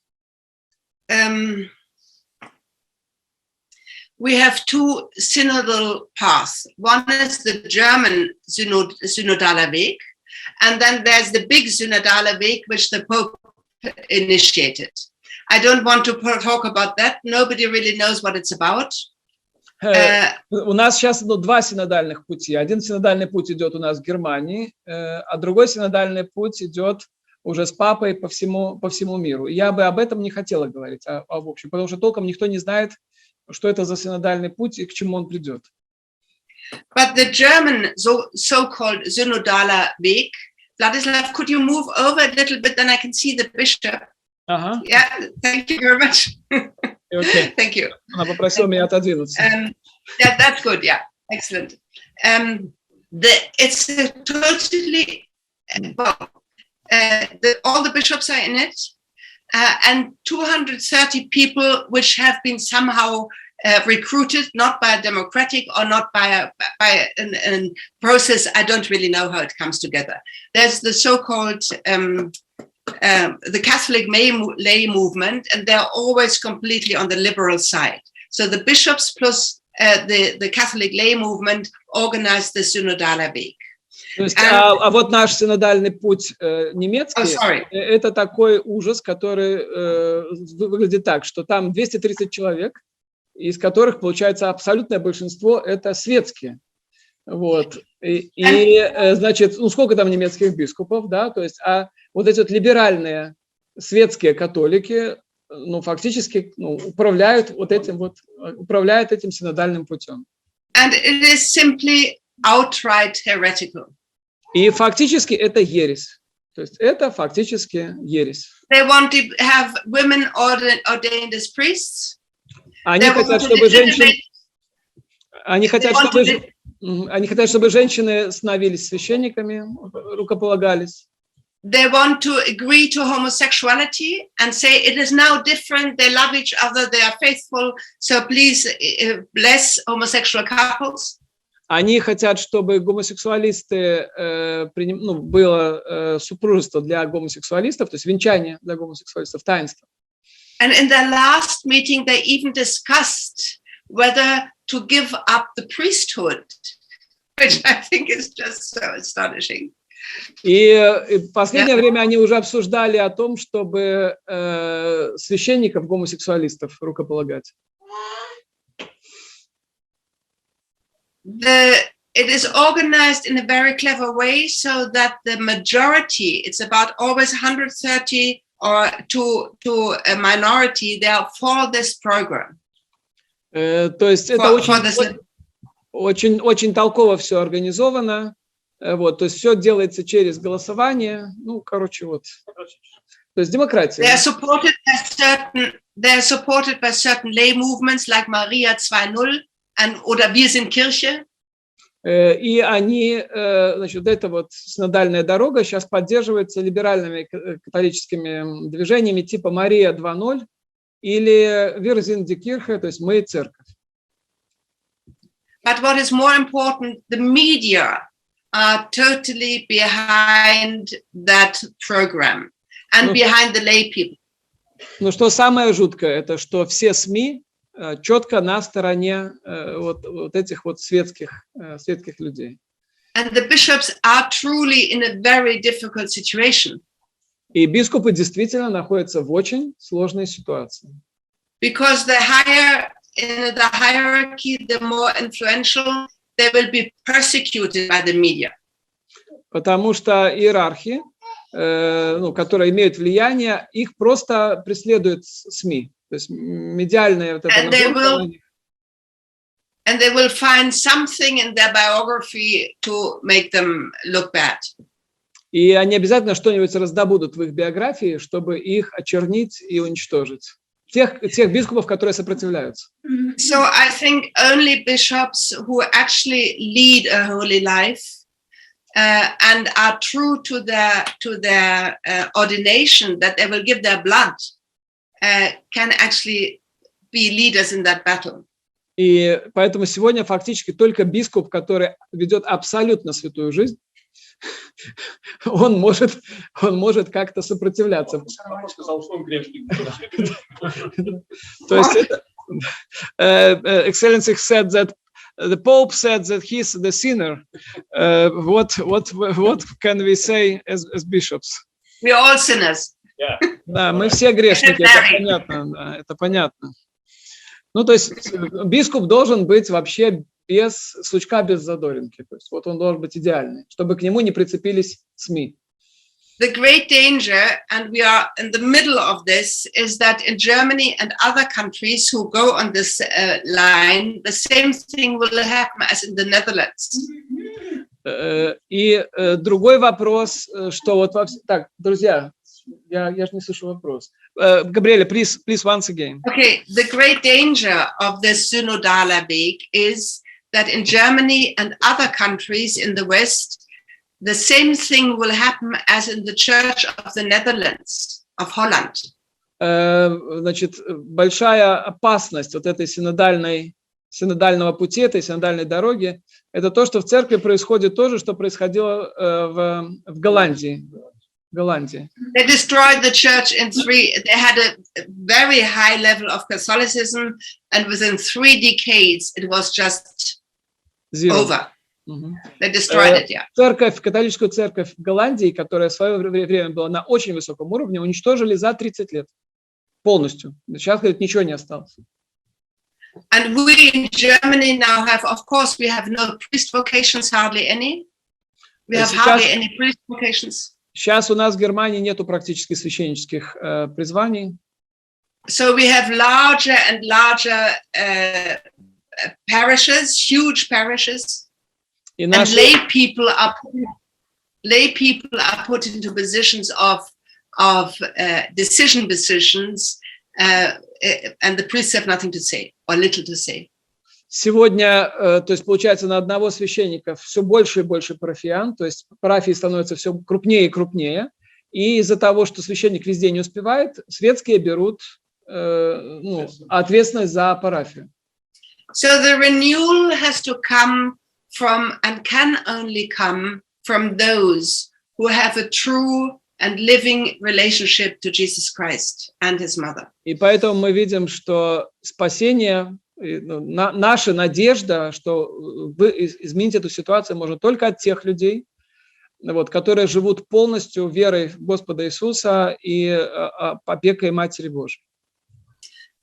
B: We have 2 synodal paths. One is the German synodale Weg, and then there's the big synodale Weg, which the Pope initiated. I don't want to talk about that. Nobody really knows what it's about.
A: У нас сейчас 2 синодальных пути. Один синодальный путь идет у нас в Германии, а другой синодальный путь идет уже с папой по всему миру. Я бы об этом не хотела говорить, в общем, потому что толком никто не знает, что это за синодальный путь и к чему он придет.
B: But the German so-called synodale Weg, Wladislav, could you move over a little bit, then I can see the bishop? Yeah, thank you very much.
A: Okay.
B: Thank you.
A: Она попросила меня отодвинуться.
B: Yeah, that's good. Yeah, excellent. It's totally all the bishops are in it, and 230 people which have been somehow recruited, not by a democratic or not by a process. I don't really know how it comes together. There's the so-called the Catholic lay movement, and they're always completely on the liberal side. So the bishops plus the Catholic lay movement organized the synodal Weg.
A: То есть, а вот наш синодальный путь немецкий, это такой ужас, который выглядит так, что там 230 человек, из которых, получается, абсолютное большинство это светские. Вот. И значит, ну сколько там немецких бискупов, да, то есть, а вот эти вот либеральные светские католики, ну, фактически управляют вот этим вот, управляют этим синодальным путем.
B: And it is simply outright heretical.
A: И фактически это ересь. То есть это фактически ересь.
B: They want to have women ordained as priests.
A: Они хотят, чтобы женщины, они хотят, чтобы женщины становились священниками, рукополагались.
B: They want to agree to homosexuality and say it is now different. They love each other. They are faithful. So please bless homosexual couples.
A: Они хотят, чтобы гомосексуалисты, было супружество для гомосексуалистов, то есть венчание для гомосексуалистов, таинство.
B: And in their last meeting, they even discussed whether to give up the priesthood, which I think is just so astonishing.
A: И в последнее время они уже обсуждали о том, чтобы священников гомосексуалистов рукополагать.
B: It is organized in a very clever way so that the majority, it's about always 130 or to a minority, they are for this program.
A: То есть это очень толково все организовано. Вот, то есть все делается через голосование. Ну, короче, вот. То есть демократия.
B: They are supported by certain lay movements like Maria 2.0 oder Wir sind Kirche.
A: И они, значит, эта вот синодальная дорога сейчас поддерживается либеральными католическими движениями типа Мария 2.0 или Wir sind die Kirche, то есть мы церковь.
B: But what is more important, the media are totally behind that program and behind the lay people.
A: Но что самое жуткое, это что все СМИ четко на стороне вот этих вот светских людей.
B: And the bishops are truly in a very difficult situation.
A: И бископы действительно находятся в очень сложной ситуации.
B: Because the higher in the hierarchy, the more influential, they will be persecuted by the media.
A: Потому что иерархи, которые имеют влияние, их просто преследуют СМИ. То есть медиальные вот это.
B: And they will find something in their biography to make them look bad.
A: И они обязательно что-нибудь раздобудут в их биографии, чтобы их очернить и уничтожить. Тех бискупов, которые сопротивляются.
B: So I think only bishops who actually lead a holy life and are true to their ordination, that they will give their blood, can actually be leaders in that battle.
A: И поэтому сегодня фактически только бископ, который ведет абсолютно святую жизнь, он может как-то сопротивляться. То есть Excellency said that the Pope said that he's the sinner. What can we say as bishops?
B: We are all sinners.
A: Да, мы все грешники, это понятно. Ну, то есть бископ должен быть вообще без сучка, без задоринки. То есть вот он должен быть идеальный, чтобы к нему не прицепились СМИ.
B: The great danger, and we are in the middle of this, is that in Germany and other countries who go on this line, the same thing will happen as in the Netherlands.
A: И другой вопрос, что вот так, друзья, я же не слышу вопрос. Габриэля, please once again.
B: Okay, the great danger of the synodal Weg is that in Germany and other countries in the West, the same thing will happen as in the Church of the Netherlands, of Holland.
A: значит, большая опасность вот этой синодального пути, этой синодальной дороги, это то, что в церкви происходит то же, что происходило в Голландии.
B: They destroyed the church in three. They had a very high level of Catholicism, and within 3 decades, it was just over. They destroyed it, yeah.
A: Церковь, католическую церковь в Голландии, которая в свое время была на очень высоком уровне, уничтожили за 30 лет полностью. Сейчас, говорит, ничего не осталось.
B: And we in Germany now have, of course, we have no priest vocations, hardly any. We have hardly any priest vocations.
A: Сейчас у нас в Германии нету практически священнических призваний.
B: So we have larger and larger parishes, huge parishes, and lay people are put into positions of decision positions, and the priests have nothing to say or little to say.
A: Сегодня, то есть получается, на одного священника все больше и больше парафиян, то есть парафии становятся все крупнее и крупнее, и из-за того, что священник везде не успевает, светские берут ответственность за парафию.
B: So the renewal has to come from and can only come from those who have a true and living relationship to Jesus Christ and His Mother.
A: И поэтому мы видим, что спасение, наша надежда, что изменить эту ситуацию можно только от тех людей, которые живут полностью верой в Господа Иисуса и опекой Матери Божией.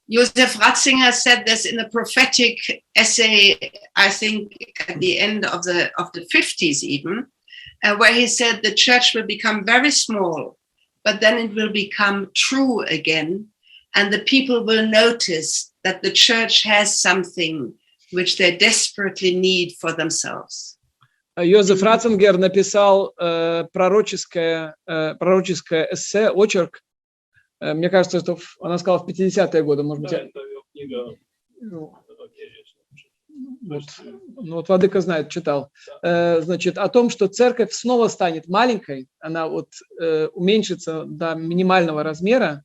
B: Josef Ratzinger said this in a prophetic essay, I think at the end of the 50s even, where he said the church will become very small, but then it will become true again, and the people will notice that the church has something which they desperately need for themselves.
A: Йозеф Ратцингер написал пророческое эссе, очерк. Мне кажется, что она сказала в 50-е годы, может быть. Вот Владыка знает, читал. Значит, о том, что церковь снова станет маленькой, она уменьшится до минимального размера,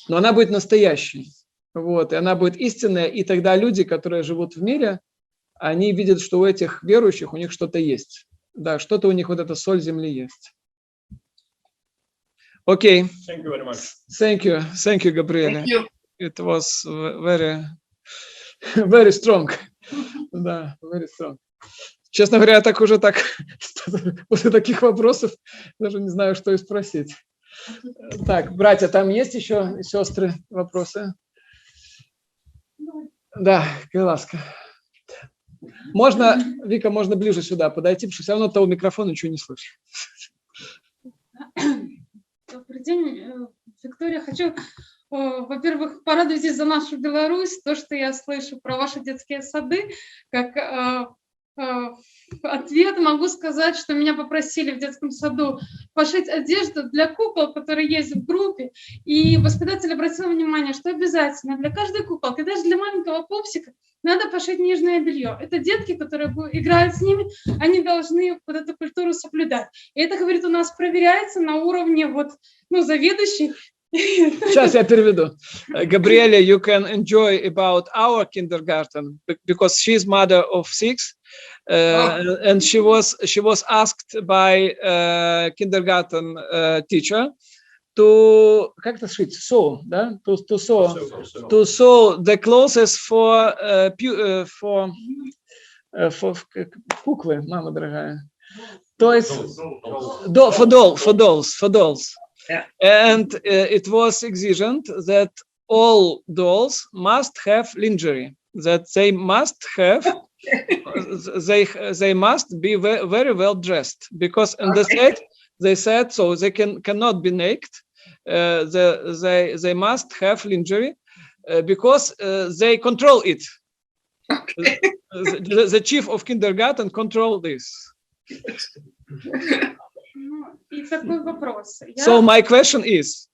A: но она будет настоящей. И она будет истинная, и тогда люди, которые живут в мире, они видят, что у этих верующих, у них что-то есть. Да, что-то у них эта соль земли есть. Okay.
E: Thank you very much.
A: Thank you, Gabriela.
B: Thank you.
A: It was very, very strong. Да, very strong. Честно говоря, я после таких вопросов даже не знаю, что и спросить. Так, братья, там есть еще сестры вопросы? Да, ласка. Можно, Вика, можно ближе сюда подойти, потому что все равно от того микрофона ничего не слышу.
F: Добрый день, Виктория. Хочу, во-первых, порадоваться за нашу Беларусь, то, что я слышу про ваши детские сады, как ответ могу сказать, что меня попросили в детском саду пошить одежду для кукол, которые есть в группе, и воспитатель обратил внимание, что обязательно для каждой куколки, даже для маленького пупсика, надо пошить нижнее белье. Это детки, которые играют с ними, они должны эту культуру соблюдать. И это, говорит, у нас проверяется на уровне заведующей.
A: Сейчас я переведу. Gabriele, you can enjoy about our kindergarten because she's mother of 6, and she was asked by kindergarten teacher to sew, да? To sew the clothes for куклы, мама дорогая. То есть for dolls.
B: Yeah.
A: And it was exigent that all dolls must have lingerie, that they must have, they must be very well dressed, because in the set they said so they cannot be naked. They must have lingerie because they control it. Okay. The chief of kindergarten control this.
F: И такой вопрос.
A: So my question is.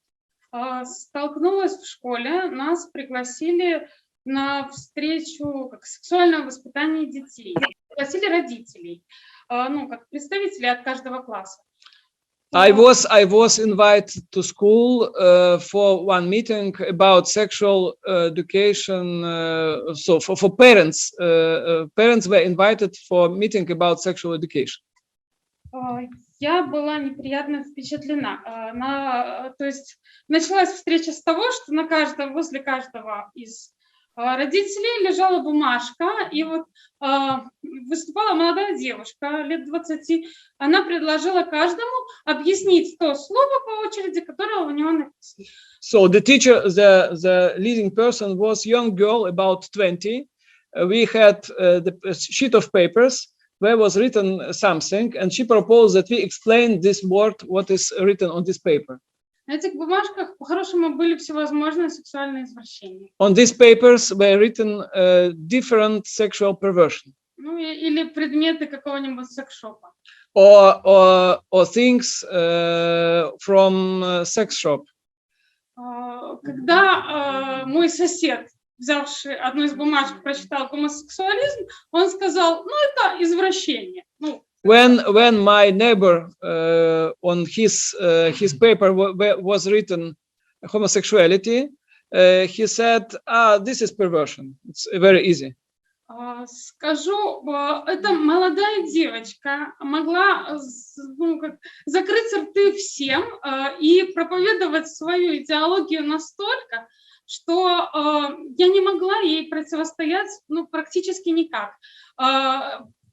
F: Столкнулась в школе, нас пригласили на встречу сексуального воспитания детей. Пригласили родителей, как представителей от каждого класса.
A: I was invited to school for one meeting about sexual education. So for parents, parents were invited for a meeting about sexual education.
F: Я была неприятно впечатлена. То есть началась встреча с того, что возле каждого из родителей лежала бумажка, и вот выступала молодая девушка лет 20. Она предложила каждому объяснить то слово по очереди, которое у него написано.
A: So the teacher, the leading person was young girl about 20. We had the sheet of papers where was written something, and she proposed that we explain this word, what is written on this paper.
F: На этих бумажках по-хорошему были всевозможные сексуальные извращения.
A: On these papers were written different sexual perversion.
F: Ну или предметы какого-нибудь секс-шопа.
A: Or things from sex shop.
F: Когда мой сосед, взявший одну из бумажек, прочитал гомосексуализм, он сказал, ну это извращение.
A: When my neighbor on his paper was written homosexuality, he said, this is perversion. It's very easy.
F: Скажу, эта молодая девочка могла закрыть рты всем и проповедовать свою идеологию настолько, что я не могла ей противостоять практически никак.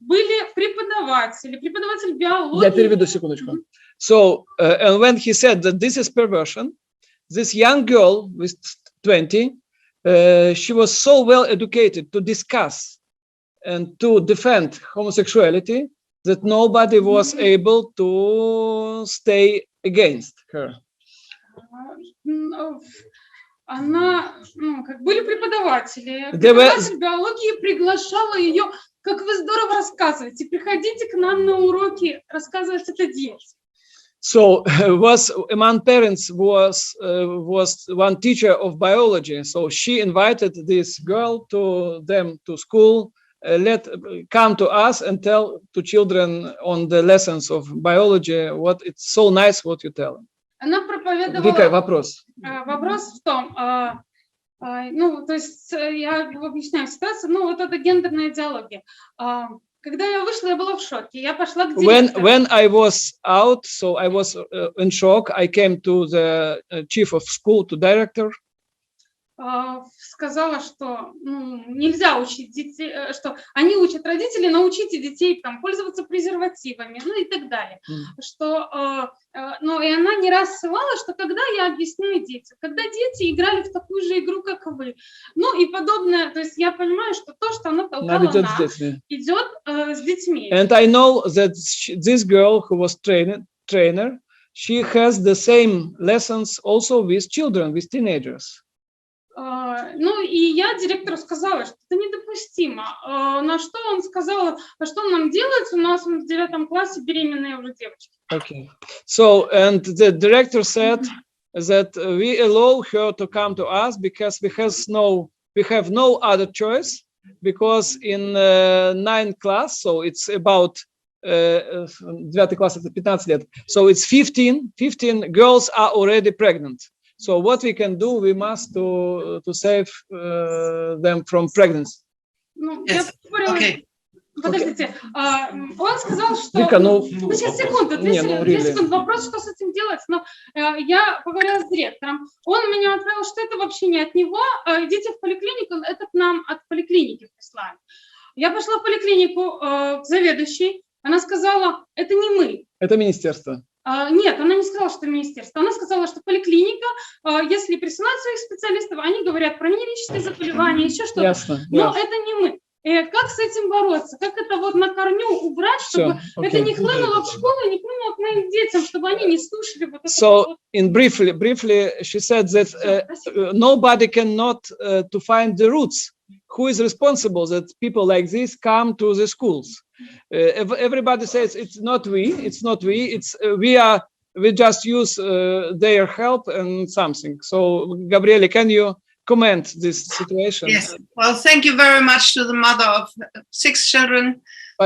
F: Были преподаватель биологии.
A: Я переведу секундочку. So, and when he said that this is perversion, this young girl with 20, she was so well educated to discuss and to defend homosexuality that nobody was able to stay against her.
F: Она, были преподаватели. Преподаватель биологии приглашала ее, как вы здорово рассказываете, приходите к нам на уроки рассказывать это детям.
A: So among parents was one teacher of biology. So she invited this girl to school. Come to us and tell to children on the lessons of biology what it's so nice what you tell them.
F: Она проповедовала.
A: Вика, вопрос.
F: Вопрос в том, то есть я объясняю ситуацию, вот эта гендерная идеология. Когда я вышла, я была в шоке. Я пошла к директору.
A: When I was out, so I was in shock. I came to the chief of school, to director.
F: Сказала, что нельзя учить детей, что они учат родителей, научите детей пользоваться презервативами, и так далее. И она не раз ссылала, что когда я объясняю детям, когда дети играли в такую же игру, как вы, и подобное, то есть я понимаю, что то, что она толкала идет с детьми.
A: And I know that this girl who was trainer, she has the same lessons also with children, with teenagers.
F: И я директору сказала, что это недопустимо. На что он сказал, а что нам делать? У нас в 9 классе беременные уже девочки.
A: Okay. So, and the director said that we allow her to come to us because we have no other choice, because in 9th class, so it's about 9 класс это 15 лет, so it's 15 girls are already pregnant. So what we can do, we must to save them from pregnancy.
F: Подождите, он сказал, что...
A: Вика,
F: сейчас, секунду, 2 секунды, вопрос, что с этим делать, но я поговорила с директором, он меня отправил, что это вообще не от него, идите в поликлинику, это к нам от поликлиники прислали. Я пошла в поликлинику к заведующей, она сказала, это не мы.
A: Это министерство.
F: Нет, она не сказала, что министерство. Она сказала, что поликлиника, если присылают своих специалистов, они говорят про венерические заболевания, еще что-то.
A: Ясно.
F: Но это не мы. Как с этим бороться? Как это на корню убрать, чтобы это не хлынуло в школу, не хлынуло к моим детям, чтобы они не слушали вот это.
A: So, briefly, she said that nobody cannot to find the roots. Who is responsible that people like this come to the schools? Everybody says it's not we. It's we just use their help and something. So, Gabriele, can you comment this situation?
B: Yes. Well, thank you very much to the mother of 6 children.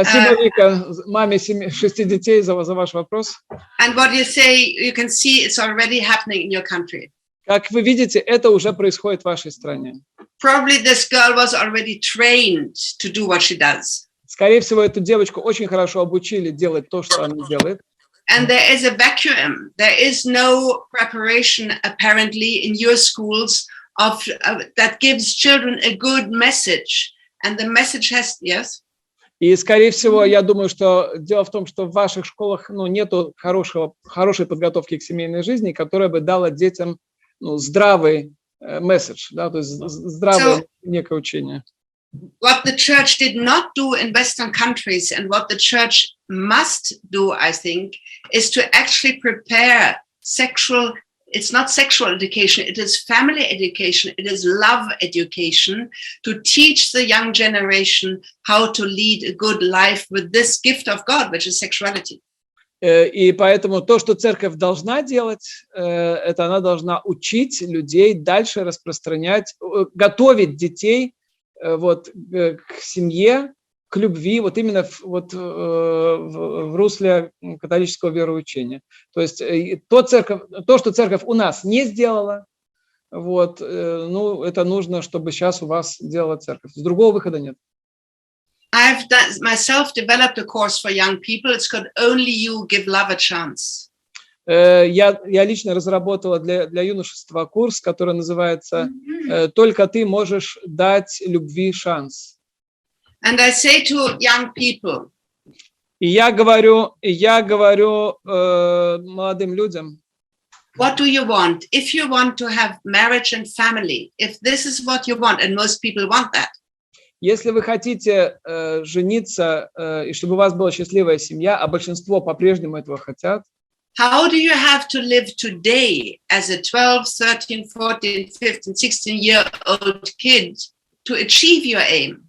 A: Спасибо, Вика, маме 6 детей за ваш вопрос.
B: And what you say, you can see it's already happening in your country.
A: Как вы видите, это уже происходит в вашей стране.
B: Probably this girl was already trained to do what she does.
A: Скорее всего, эту девочку очень хорошо обучили делать то, что она делает.
B: And there is a vacuum. There is no preparation, apparently, in your schools that gives children a good message. And the message has, yes?
A: И, скорее всего, я думаю, что дело в том, что в ваших школах нету хорошей подготовки к семейной жизни, которая бы дала детям здравый месседж, да, то есть здравое некое учение.
B: What the church did not do in Western countries and what the church must do, I think, is to actually prepare it's not sexual education, it is family education, it is love education, to teach the young generation how to lead a good life with this gift of God, which is sexuality.
A: И поэтому то, что церковь должна делать, это она должна учить людей дальше распространять, готовить детей вот к семье, к любви, вот именно в русле католического вероучения. То есть то, что церковь у нас не сделала, вот, это нужно, чтобы сейчас у вас делала церковь. Другого выхода нет.
B: I've myself developed a course for young people. It's called Only You Give Love a Chance.
A: Я лично разработала для юношества курс, который называется «Только ты можешь дать любви шанс».
B: And I say to young people,
A: и я говорю молодым людям,
B: what do you want? If you want to have marriage and family, if this is what you want, and most people want that.
A: Если вы хотите жениться, и чтобы у вас была счастливая семья, а большинство по-прежнему этого хотят,
B: how do you have to live today as a 12, 13, 14, 15, 16-year-old kid to achieve your aim?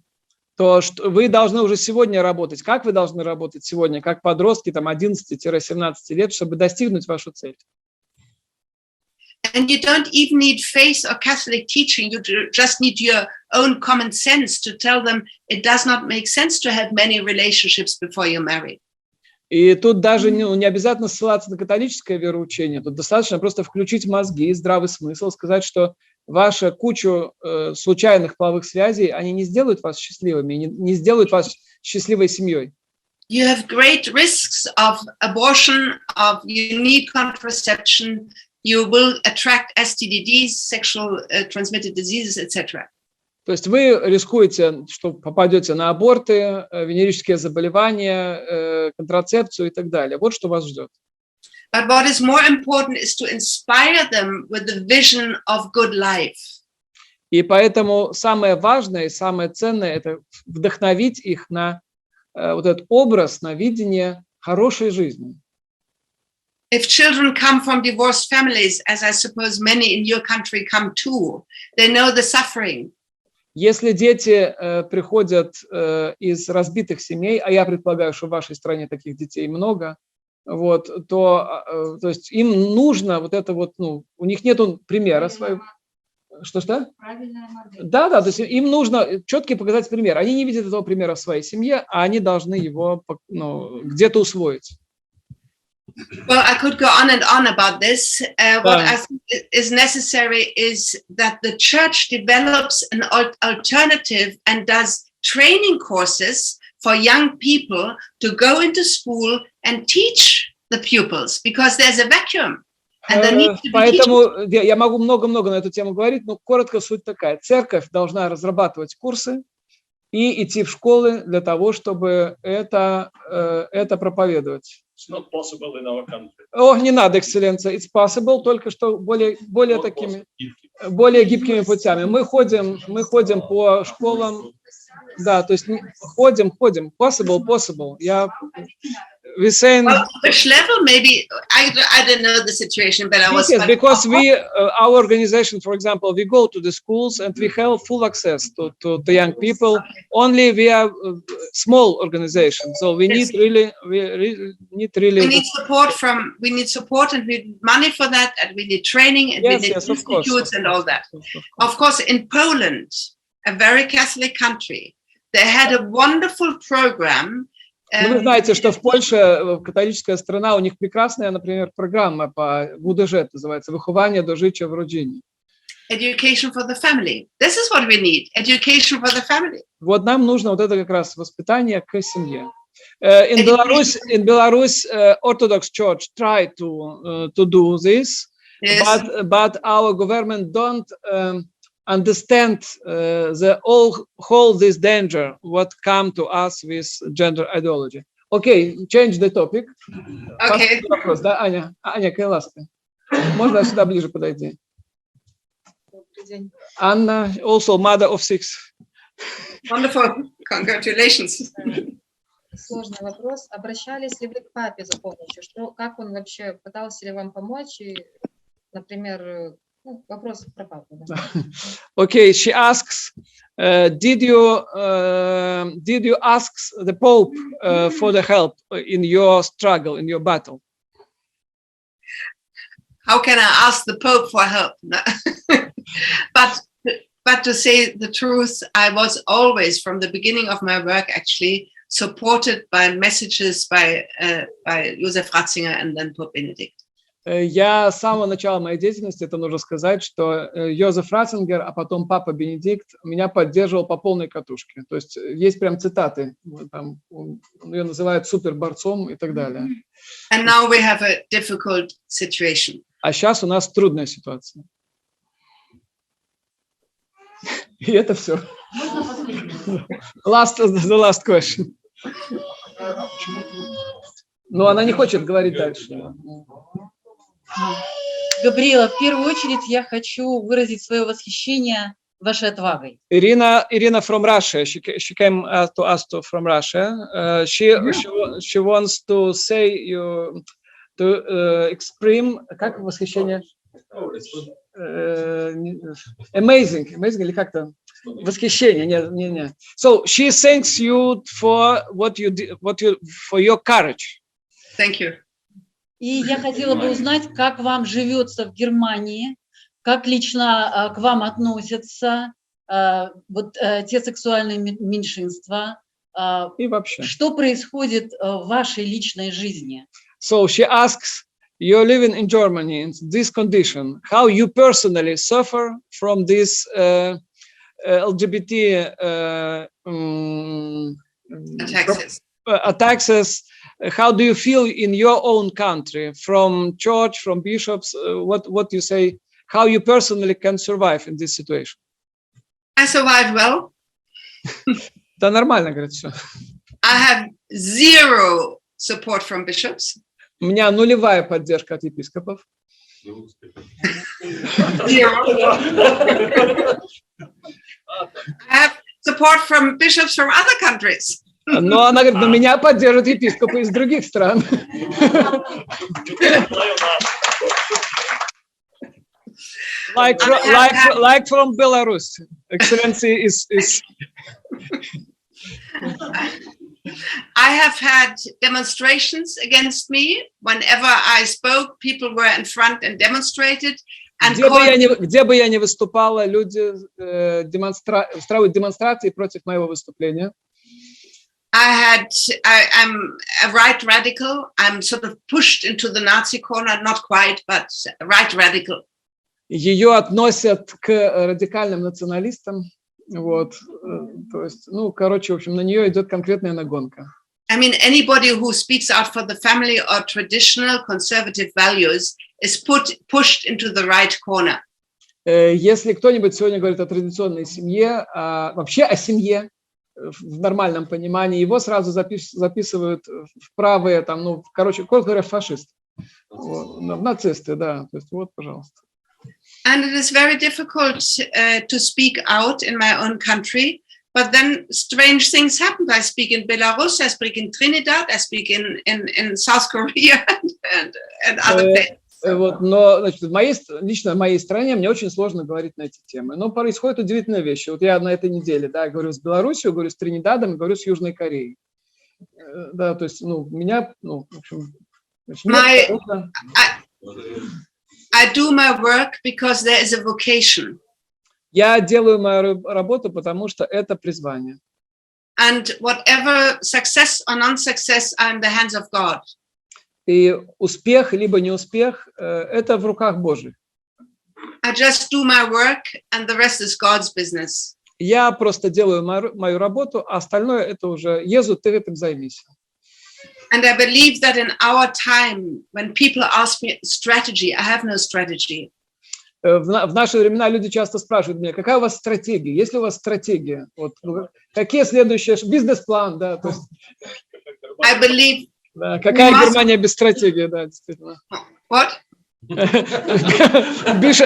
A: То вы должны уже сегодня работать. Как вы должны работать сегодня, как подростки 11-17 лет, чтобы достигнуть вашу цель?
B: And you don't even need faith or Catholic teaching. You just need your own common sense to tell them it does not make sense to have many relationships before you're married.
A: И тут даже не обязательно ссылаться на католическое вероучение. Тут достаточно просто включить мозги, здравый смысл, сказать, что ваша куча случайных половых связей, они не сделают вас счастливыми, не сделают вас счастливой семьей.
B: You have great risks of abortion, of you need contraception. You will attract STDs, sexual transmitted diseases, etc.
A: То есть вы рискуете, что попадете на аборты, венерические заболевания, контрацепцию и так далее. Вот что вас ждет.
B: But what is more important is to inspire them with the vision of good life.
A: И поэтому самое важное и самое ценное – это вдохновить их на вот этот образ, на видение хорошей жизни.
B: If children come from divorced families, as I suppose many in your country come too, they know the suffering.
A: Если дети приходят из разбитых семей, а я предполагаю, что в вашей стране таких детей много, вот, то есть им нужно вот это вот, у них нету примера своего. Что? Да, то есть им нужно четкий показать пример. Они не видят этого примера в своей семье, а они должны его где-то усвоить.
B: Well, I could go on and on about this. What I think is necessary is that the church develops an alternative and does training courses for young people to go into school and teach the pupils, because there's a vacuum. And there needs to be
A: Поэтому я могу много-много на эту тему говорить, но коротко суть такая. Церковь должна разрабатывать курсы и идти в школы для того, чтобы это проповедовать.
E: It's not possible in our country.
A: Не надо, экселленция. It's possible, только что более гибкими путями. Мы ходим по школам. Да, то есть ходим. Possible. We're saying.
B: Well, which level? Maybe I don't know the situation, but I was.
A: Yes, because our organization, for example, we go to the schools and we have full access to the young people. Only we are small organization, so we need really. We need
B: support, and we need money for that, and we need training, and we need institutes and all that. Of course, in Poland, a very Catholic country, they had a wonderful program
A: Ну, вы знаете, что в Польше, католическая страна, у них прекрасная, например, программа по ГУДЖ, называется «Выхование до життя в родині».
B: Education for the family. This is what we need. Education for the family.
A: Вот нам нужно вот это как раз воспитание к семье. In Belarus, Orthodox Church tried to do this,
B: Yes.
A: but our government don't understand the whole this danger what come to us with gender ideology. Okay, change the topic.
B: Okay.
A: Вопрос, да, Аня? Аня, какая ласка? Можно сюда ближе подойти? Anna, also mother of 6.
B: Wonderful. Congratulations.
G: Сложный вопрос. Обращались ли вы к папе за помощью? Как он вообще, пытался ли вам помочь? И, например, вопрос про папу. Да?
A: Okay, she asks, did you ask the Pope for the help in your struggle, in your battle?
B: How can I ask the Pope for help? But to say the truth, I was always, from the beginning of my work, actually supported by messages by Josef Ratzinger and then Pope Benedict.
A: Я с самого начала моей деятельности, это нужно сказать, что Йозеф Ратцингер, а потом Папа Бенедикт меня поддерживал по полной катушке. То есть есть прям цитаты, там, он ее называет суперборцом и так далее.
B: And now we have a difficult situation.
A: А сейчас у нас трудная ситуация. И это все. The last question. Но она не хочет говорить дальше.
H: Габриела, в первую очередь я хочу выразить свое восхищение вашей отвагой.
A: Irina from Russia. She came to us from Russia. She wants to say you to express как восхищение? Amazing или как-то восхищение? Не. So she thanks you for what you for your courage.
B: Thank you.
H: И я хотела бы узнать, как вам живется в Германии, как лично к вам относятся те сексуальные меньшинства,
A: И вообще.
H: Что происходит в вашей личной жизни?
A: So she asks, you're living in Germany in this condition, how you personally suffer from this LGBT attacks. How do you feel in your own country, from church, from bishops? What you say? How you personally can survive in this situation?
B: I survived well.
A: Да, нормально, говорит, все.
B: I have zero support from bishops.
A: У меня нулевая поддержка от епископов.
B: Zero. I have support from bishops from other countries.
A: Но она говорит, но меня поддерживают епископы из других стран. Like from Belarus. Excellency is
B: I have had demonstrations against me. Whenever I spoke, people were in front and demonstrated. And
A: где бы я ни выступала, люди устраивают демонстрации против моего выступления.
B: I'm a right radical. I'm sort of pushed into the Nazi corner, not quite, but right radical.
A: Ее относят к радикальным националистам. Вот, то есть, короче, в общем, на нее идет конкретная нагонка.
B: I mean, anybody who speaks out for the family or traditional conservative values is pushed into the right corner.
A: Если кто-нибудь сегодня говорит о традиционной семье, вообще о семье в нормальном понимании, его сразу записывают в правые, там, короче, говоря, фашисты, нацисты, да, то есть вот, пожалуйста.
B: And it is very difficult to speak out in my own country, but then strange things happen. I speak in Belarus, I speak in Trinidad, I speak in South Korea and other places.
A: Вот, но, значит, лично в моей стране мне очень сложно говорить на эти темы. Но происходят удивительные вещи. Вот я на этой неделе, да, говорю с Беларусью, говорю с Тринидадом, говорю с Южной Кореей. Да, то есть, меня, в общем...
B: I do my work because there is a vocation.
A: Я делаю мою работу, потому что это призвание.
B: And whatever success or non-success are in the hands of God.
A: И успех либо неуспех это в руках Божьих.
B: I just do my work, and the rest is God's business.
A: Я просто делаю мою работу, а остальное это уже Езу, ты этим займись.
B: And I believe that in our time, when people ask me strategy, I have no strategy.
A: В наши времена люди часто спрашивают меня, какая у вас стратегия? Есть ли у вас стратегия? Вот, какие следующие бизнес-план? Да, то есть,
B: I believe.
A: Да, какая Германия без стратегии? Да, действительно.
B: What?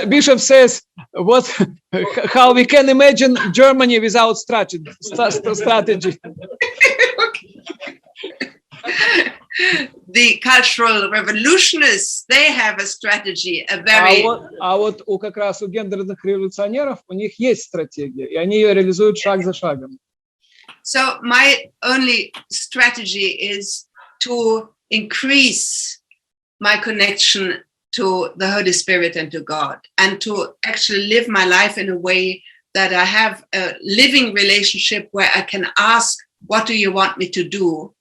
A: Bishop says, how we can imagine Germany without strategy.
B: The cultural revolutionists, they have a strategy, a very...
A: А вот как раз у гендерных революционеров у них есть стратегия, и они ее реализуют шаг за шагом.
B: So my only strategy is to increase my connection to the Holy Spirit and to God, and to actually live my life in a way that I have a living relationship where I can ask, what do you want me to do?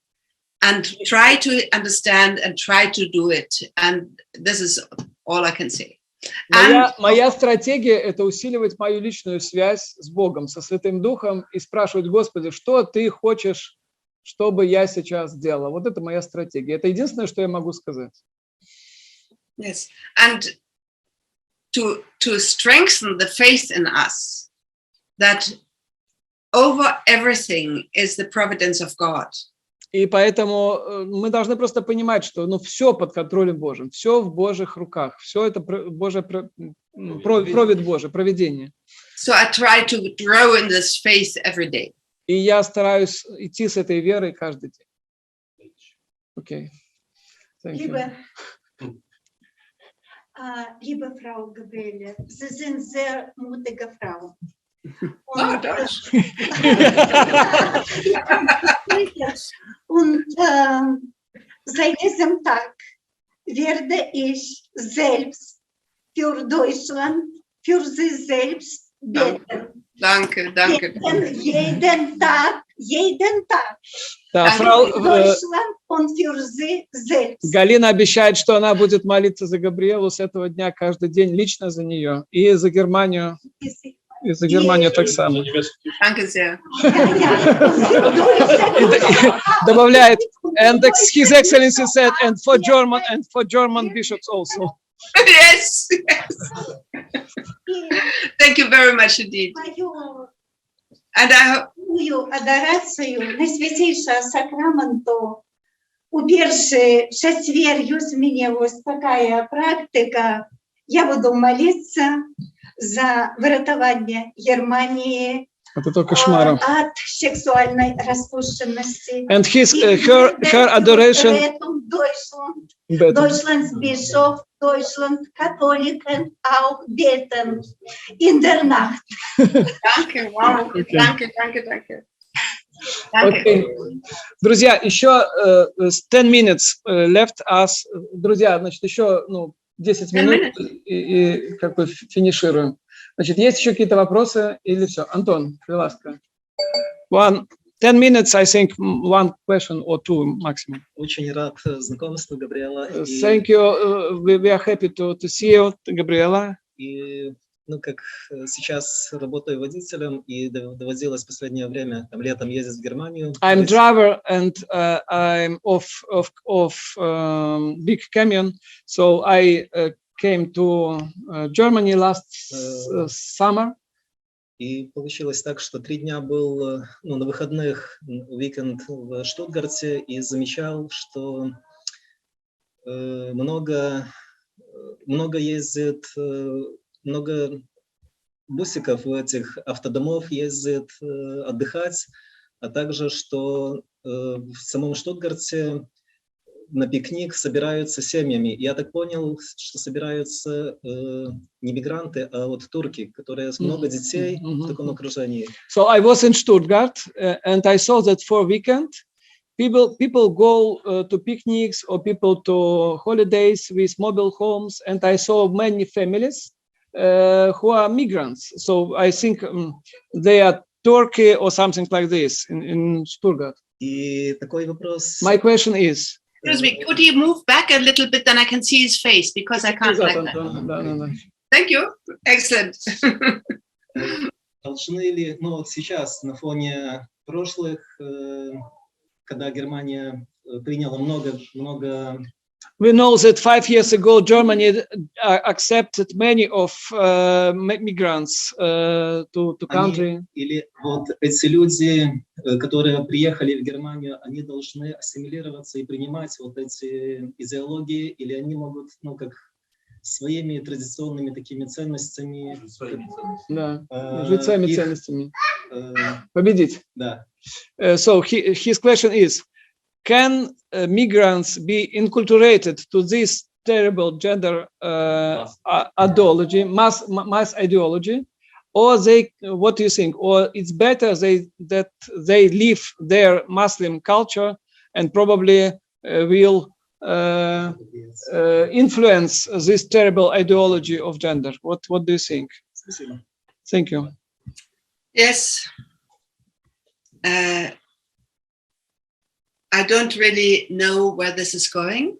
B: And try to understand and try to do it. And this is all I can say.
A: Моя стратегия – это усиливать мою личную связь с Богом, со Святым Духом, и спрашивать: Господи, что Ты хочешь, чтобы я сейчас делала? Вот это моя стратегия. Это единственное, что я могу сказать.
B: Yes, and to strengthen the faith in us that over everything is the providence of God.
A: И поэтому мы должны просто понимать, что все под контролем Божьим, все в Божьих руках, все это Божье, провид Божий, провидение.
B: So I try to grow in this faith every day.
A: И я стараюсь идти с этой верой каждый день. Окей.
D: Liebe Frau Gabriele, Sie sind sehr mutige Frau. Und seit diesem Tag werde ich selbst für Deutschland, für Sie selbst beten.
B: Danke, danke.
D: Jeden Tag.
A: Да, фрау,
D: Deutschland und für Sie selbst.
A: Галина обещает, что она будет молиться за Габриелу с этого дня каждый день, лично за нее, и за Германию. И за Германию так само.
B: Danke sehr.
A: Добавляет, and His Excellency said, and for German bishops also.
B: Yes, yes. Thank you very much indeed. And I hope...
D: Адорацию Найсвятейшего сакраменту уперши шестверью змінилась такая практика. Я буду молиться за врятування Германии от сексуальной распущенности.
A: And her adoration.
D: Deutschlands Bischof, Deutschland Katholiken auch beten in der Nacht.
B: Danke, wow. Okay. Danke.
A: Okay. Друзья, еще 10 minutes left us. Друзья, значит, еще 10 минут и как бы финишируем. Значит, есть еще какие-то вопросы или все? Антон, пожалуйста. 10 minutes, I think, one question or two maximum.
I: Очень рад знакомству, Габриела.
A: Thank you. We are happy to see you, Габриела.
I: И, как сейчас работаю водителем, и доводилось в последнее время, летом ездить в Германию.
A: I'm driver and I'm of big camion, so I came to Germany last summer.
I: И получилось так, что 3 дня был на выходных, уикенд в Штутгарте, и замечал, что много ездит, много бусиков в этих автодомов ездит отдыхать, а также, что в самом Штутгарте на пикник собираются семьями. Я так понял, что собираются не мигранты, а вот турки, которые много детей в таком окружении.
A: So I was in Stuttgart and I saw that for weekend people go to picnics or people to holidays with mobile homes, and I saw many families who are migrants. So I think they are Turkey or something like this in Stuttgart?
I: И такой вопрос.
A: My question is.
B: Excuse me, could you move back a little bit, then I can see his face, because I can't like that. Thank you. Excellent.
I: Должны ли, ну вот сейчас на фоне прошлых, когда Германия приняла много.
A: We know that 5 years ago Germany accepted many of migrants to country.
I: Или вот эти люди, которые приехали в Германию, они должны ассимилироваться и принимать вот эти идеологии, или они могут, ну как своими традиционными такими ценностями.
A: Да, жить своими ценностями. Победить.
I: Да.
A: So his question is, can migrants be inculturated to this terrible gender ideology, mass ideology, or they? What do you think? Or it's better that they leave their Muslim culture and probably will influence this terrible ideology of gender? What do you think? Thank you.
B: Yes. I don't really know where this is going.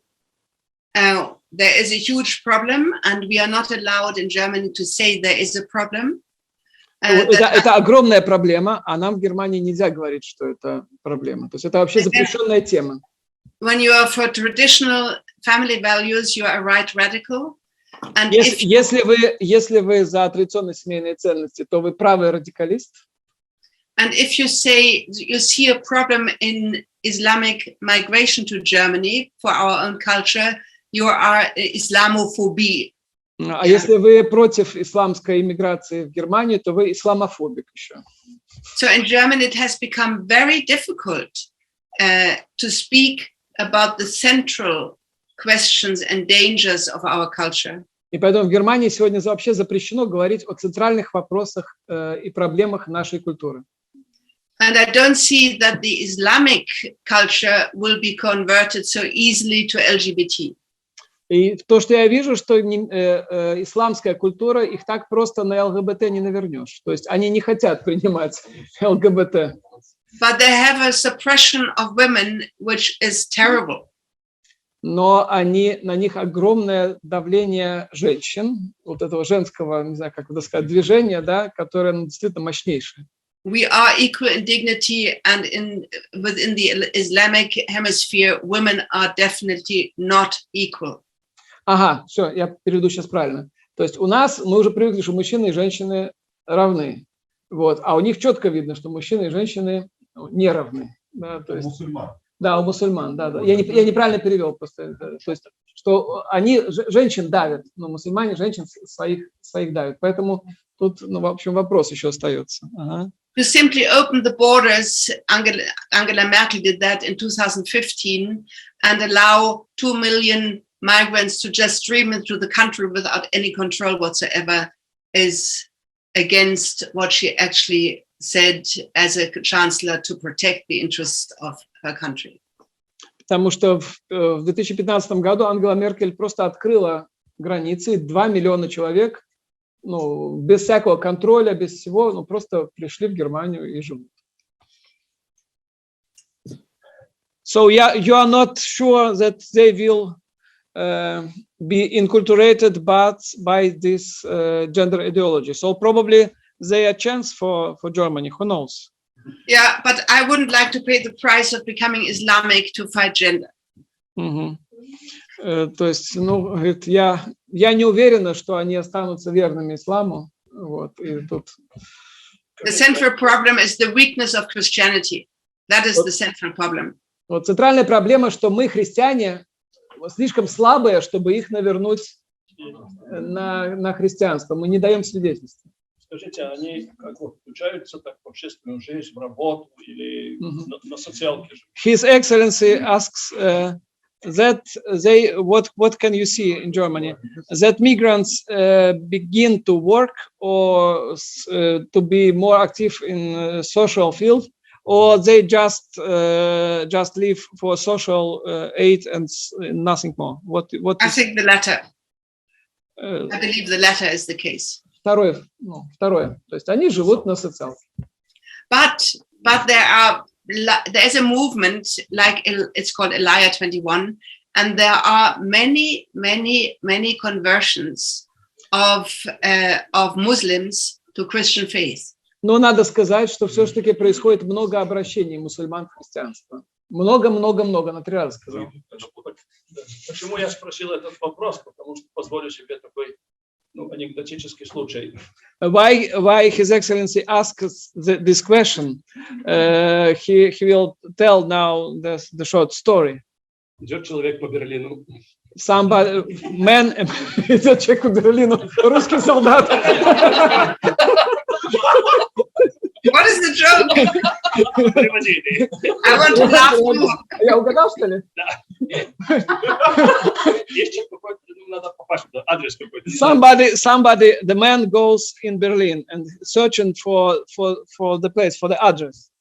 B: There is a huge problem, and we are not allowed in Germany to say there is a problem.
A: Это огромная проблема, а нам в Германии нельзя говорить, что это проблема. То есть это вообще запрещенная тема.
B: When you are for traditional family values, you are a right radical. And
A: если вы за традиционные семейные ценности, то вы правый радикалист.
B: And if you say you see a problem in Islamic migration to Germany for our own culture, you are Islamophobia.
A: А если вы против исламской иммиграции в Германию, то вы исламофобик еще.
B: So in Germany it has become very difficult to speak about the central questions and dangers of our culture.
A: И поэтому в Германии сегодня вообще запрещено говорить о центральных вопросах и проблемах нашей культуры.
B: And I don't see that the Islamic culture will be converted so easily to LGBT.
A: И то, что я вижу, что исламская культура, их так просто на ЛГБТ не навернешь. То есть они не хотят принимать ЛГБТ.
B: But they have a suppression of women, which is terrible.
A: Но на них огромное давление женщин, вот этого женского, не знаю, как это сказать, движения, да, которое действительно мощнейшее.
B: We are equal in dignity, and within the Islamic hemisphere, women are definitely not equal.
A: Ага, все, я переведу сейчас правильно. То есть у нас мы уже привыкли, что мужчины и женщины равны, вот, а у них четко видно, что мужчины и женщины не равны. Да, то есть, да, у мусульман, да. Я неправильно перевел просто. То есть, что они женщин давят, но мусульмане женщин своих давят. Поэтому тут, ну, в общем, вопрос еще остается. Ага.
B: To simply open the borders, Angela Merkel did that in 2015, and allow 2 million migrants to just stream into the country without any control whatsoever is against what she actually said as a chancellor to protect the interests of her country.
A: Потому что в 2015 году Ангела Меркель просто открыла границы, 2 миллиона человек, ну, без всякого контроля, без всего, ну, просто пришли в Германию и живут. So you are not sure that they will be inculturated by this gender ideology. So probably they are a chance for Germany. Who knows?
B: Yeah, but I wouldn't like to pay the price of becoming Islamic to fight gender.
A: То есть, ну, говорит, я не уверена, что они останутся верными исламу. Вот, и тут...
B: The central problem is the weakness of Christianity. That is the central problem.
A: Вот центральная проблема, что мы, христиане, слишком слабые, чтобы их навернуть на христианство. Мы не даем свидетельства.
E: Скажите, они как вот включаются так в общественную жизнь, в работу или на социалке?
A: His Excellency asks that they what can you see in Germany that migrants begin to work or to be more active in social field, or they just live for social aid and nothing more? What
B: I think the latter. I believe the latter is the case.
A: Второе. То есть они живут на социалке.
B: but there's a movement like it's called Elia 21, and there are many conversions of Muslims to Christian faith.
A: Но надо сказать, что все-таки происходит много обращений мусульман в христианство. Много, на 3 раза сказал.
E: Почему я спросил этот вопрос? Потому что позволю себе такой анекдотический случай.
A: Why His Excellency asks this question? He will tell now the short story.
E: Идет человек по Берлину.
A: Идет человек по Берлину, русский солдат.
B: What is the joke? I want to laugh too.
A: Я угадал, что ли?
E: Да. Есть какой-то, надо попасть туда, адрес какой-то.
A: Somebody, the man goes in Berlin and searching for the place, for the address.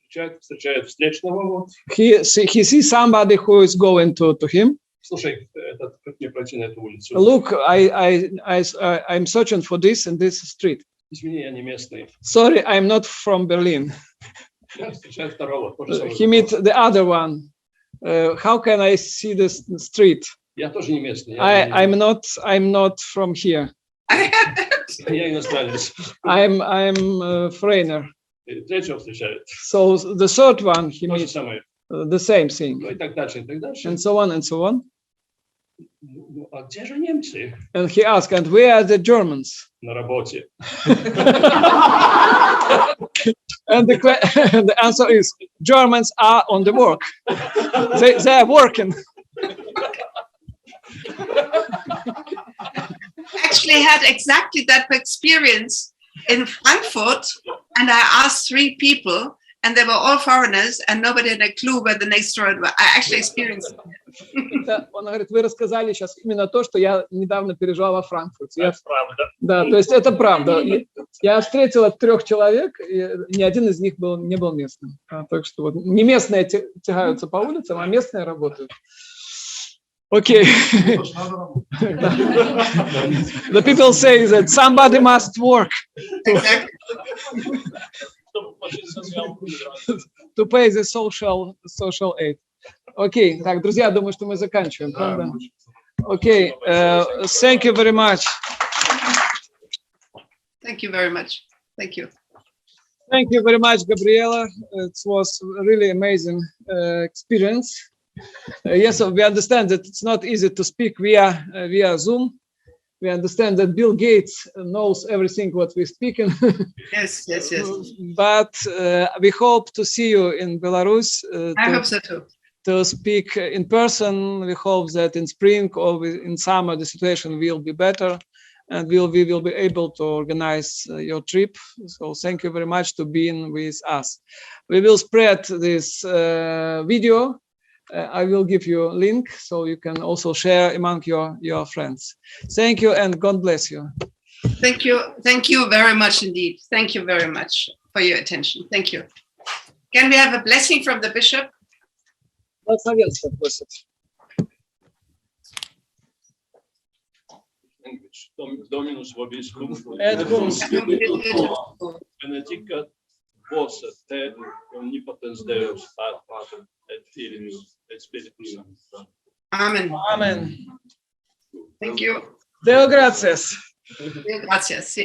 E: Встречает встречного.
A: He sees somebody who is going to him.
E: Слушай, как мне пройти на эту улицу?
A: Look, I'm searching for this in this street.
E: Извини, я не местный.
A: Sorry, I'm not from Berlin.
E: Встречает второго.
A: He meets the other one. How can I see this street?
E: Я тоже не местный.
A: I'm not from here.
E: Я иностранец.
A: I'm a foreigner.
E: Третьего встречает.
A: So the third one, he meets the same thing.
E: Ну и так дальше, и так дальше.
A: And so on and so on.
E: А где же немцы?
A: And he asked, and where are the Germans?
E: На работе.
A: And the answer is, Germans are on the work. They are working.
B: Actually had exactly that experience in Frankfurt, and I asked 3 people, and they were all foreigners, and nobody had a clue where the next road was. I actually experienced it.
A: Он говорит, вы рассказали сейчас именно то, что я недавно переживал во Франкфурте.
E: Это правда.
A: Да, то есть это правда. Я встретила 3 человек, и ни один из них не был местным. Так что вот не местные тягаются по улицам, а местные работают. Okay. The people say that somebody must work to pay the social aid. Окей, так, друзья, думаю, что мы заканчиваем, правда? Окей, thank you very much.
B: Thank you very much. Thank you.
A: Thank you very much, Gabriela. It was a really amazing experience. Yes, we understand that it's not easy to speak via Zoom. We understand that Bill Gates knows everything what we're speaking.
B: Yes.
A: But we hope to see you in Belarus.
B: I hope so too.
A: To speak in person. We hope that in spring or in summer the situation will be better, and we will be able to organize your trip. So thank you very much to being with us. We will spread this video. I will give you a link so you can also share among your friends. Thank you and God bless you.
B: Thank you very much indeed. Thank you very much for your attention. Thank you. Can we have a blessing from the bishop?
E: Dominus vobiscum,
A: et cum
E: spiritu benedicat vos te omnipotens Deus, Pater et Filius et Spiritus Sanctus.
B: Amen.
A: Amen.
B: Thank you.
A: Deo gratias.
B: Deo gratias.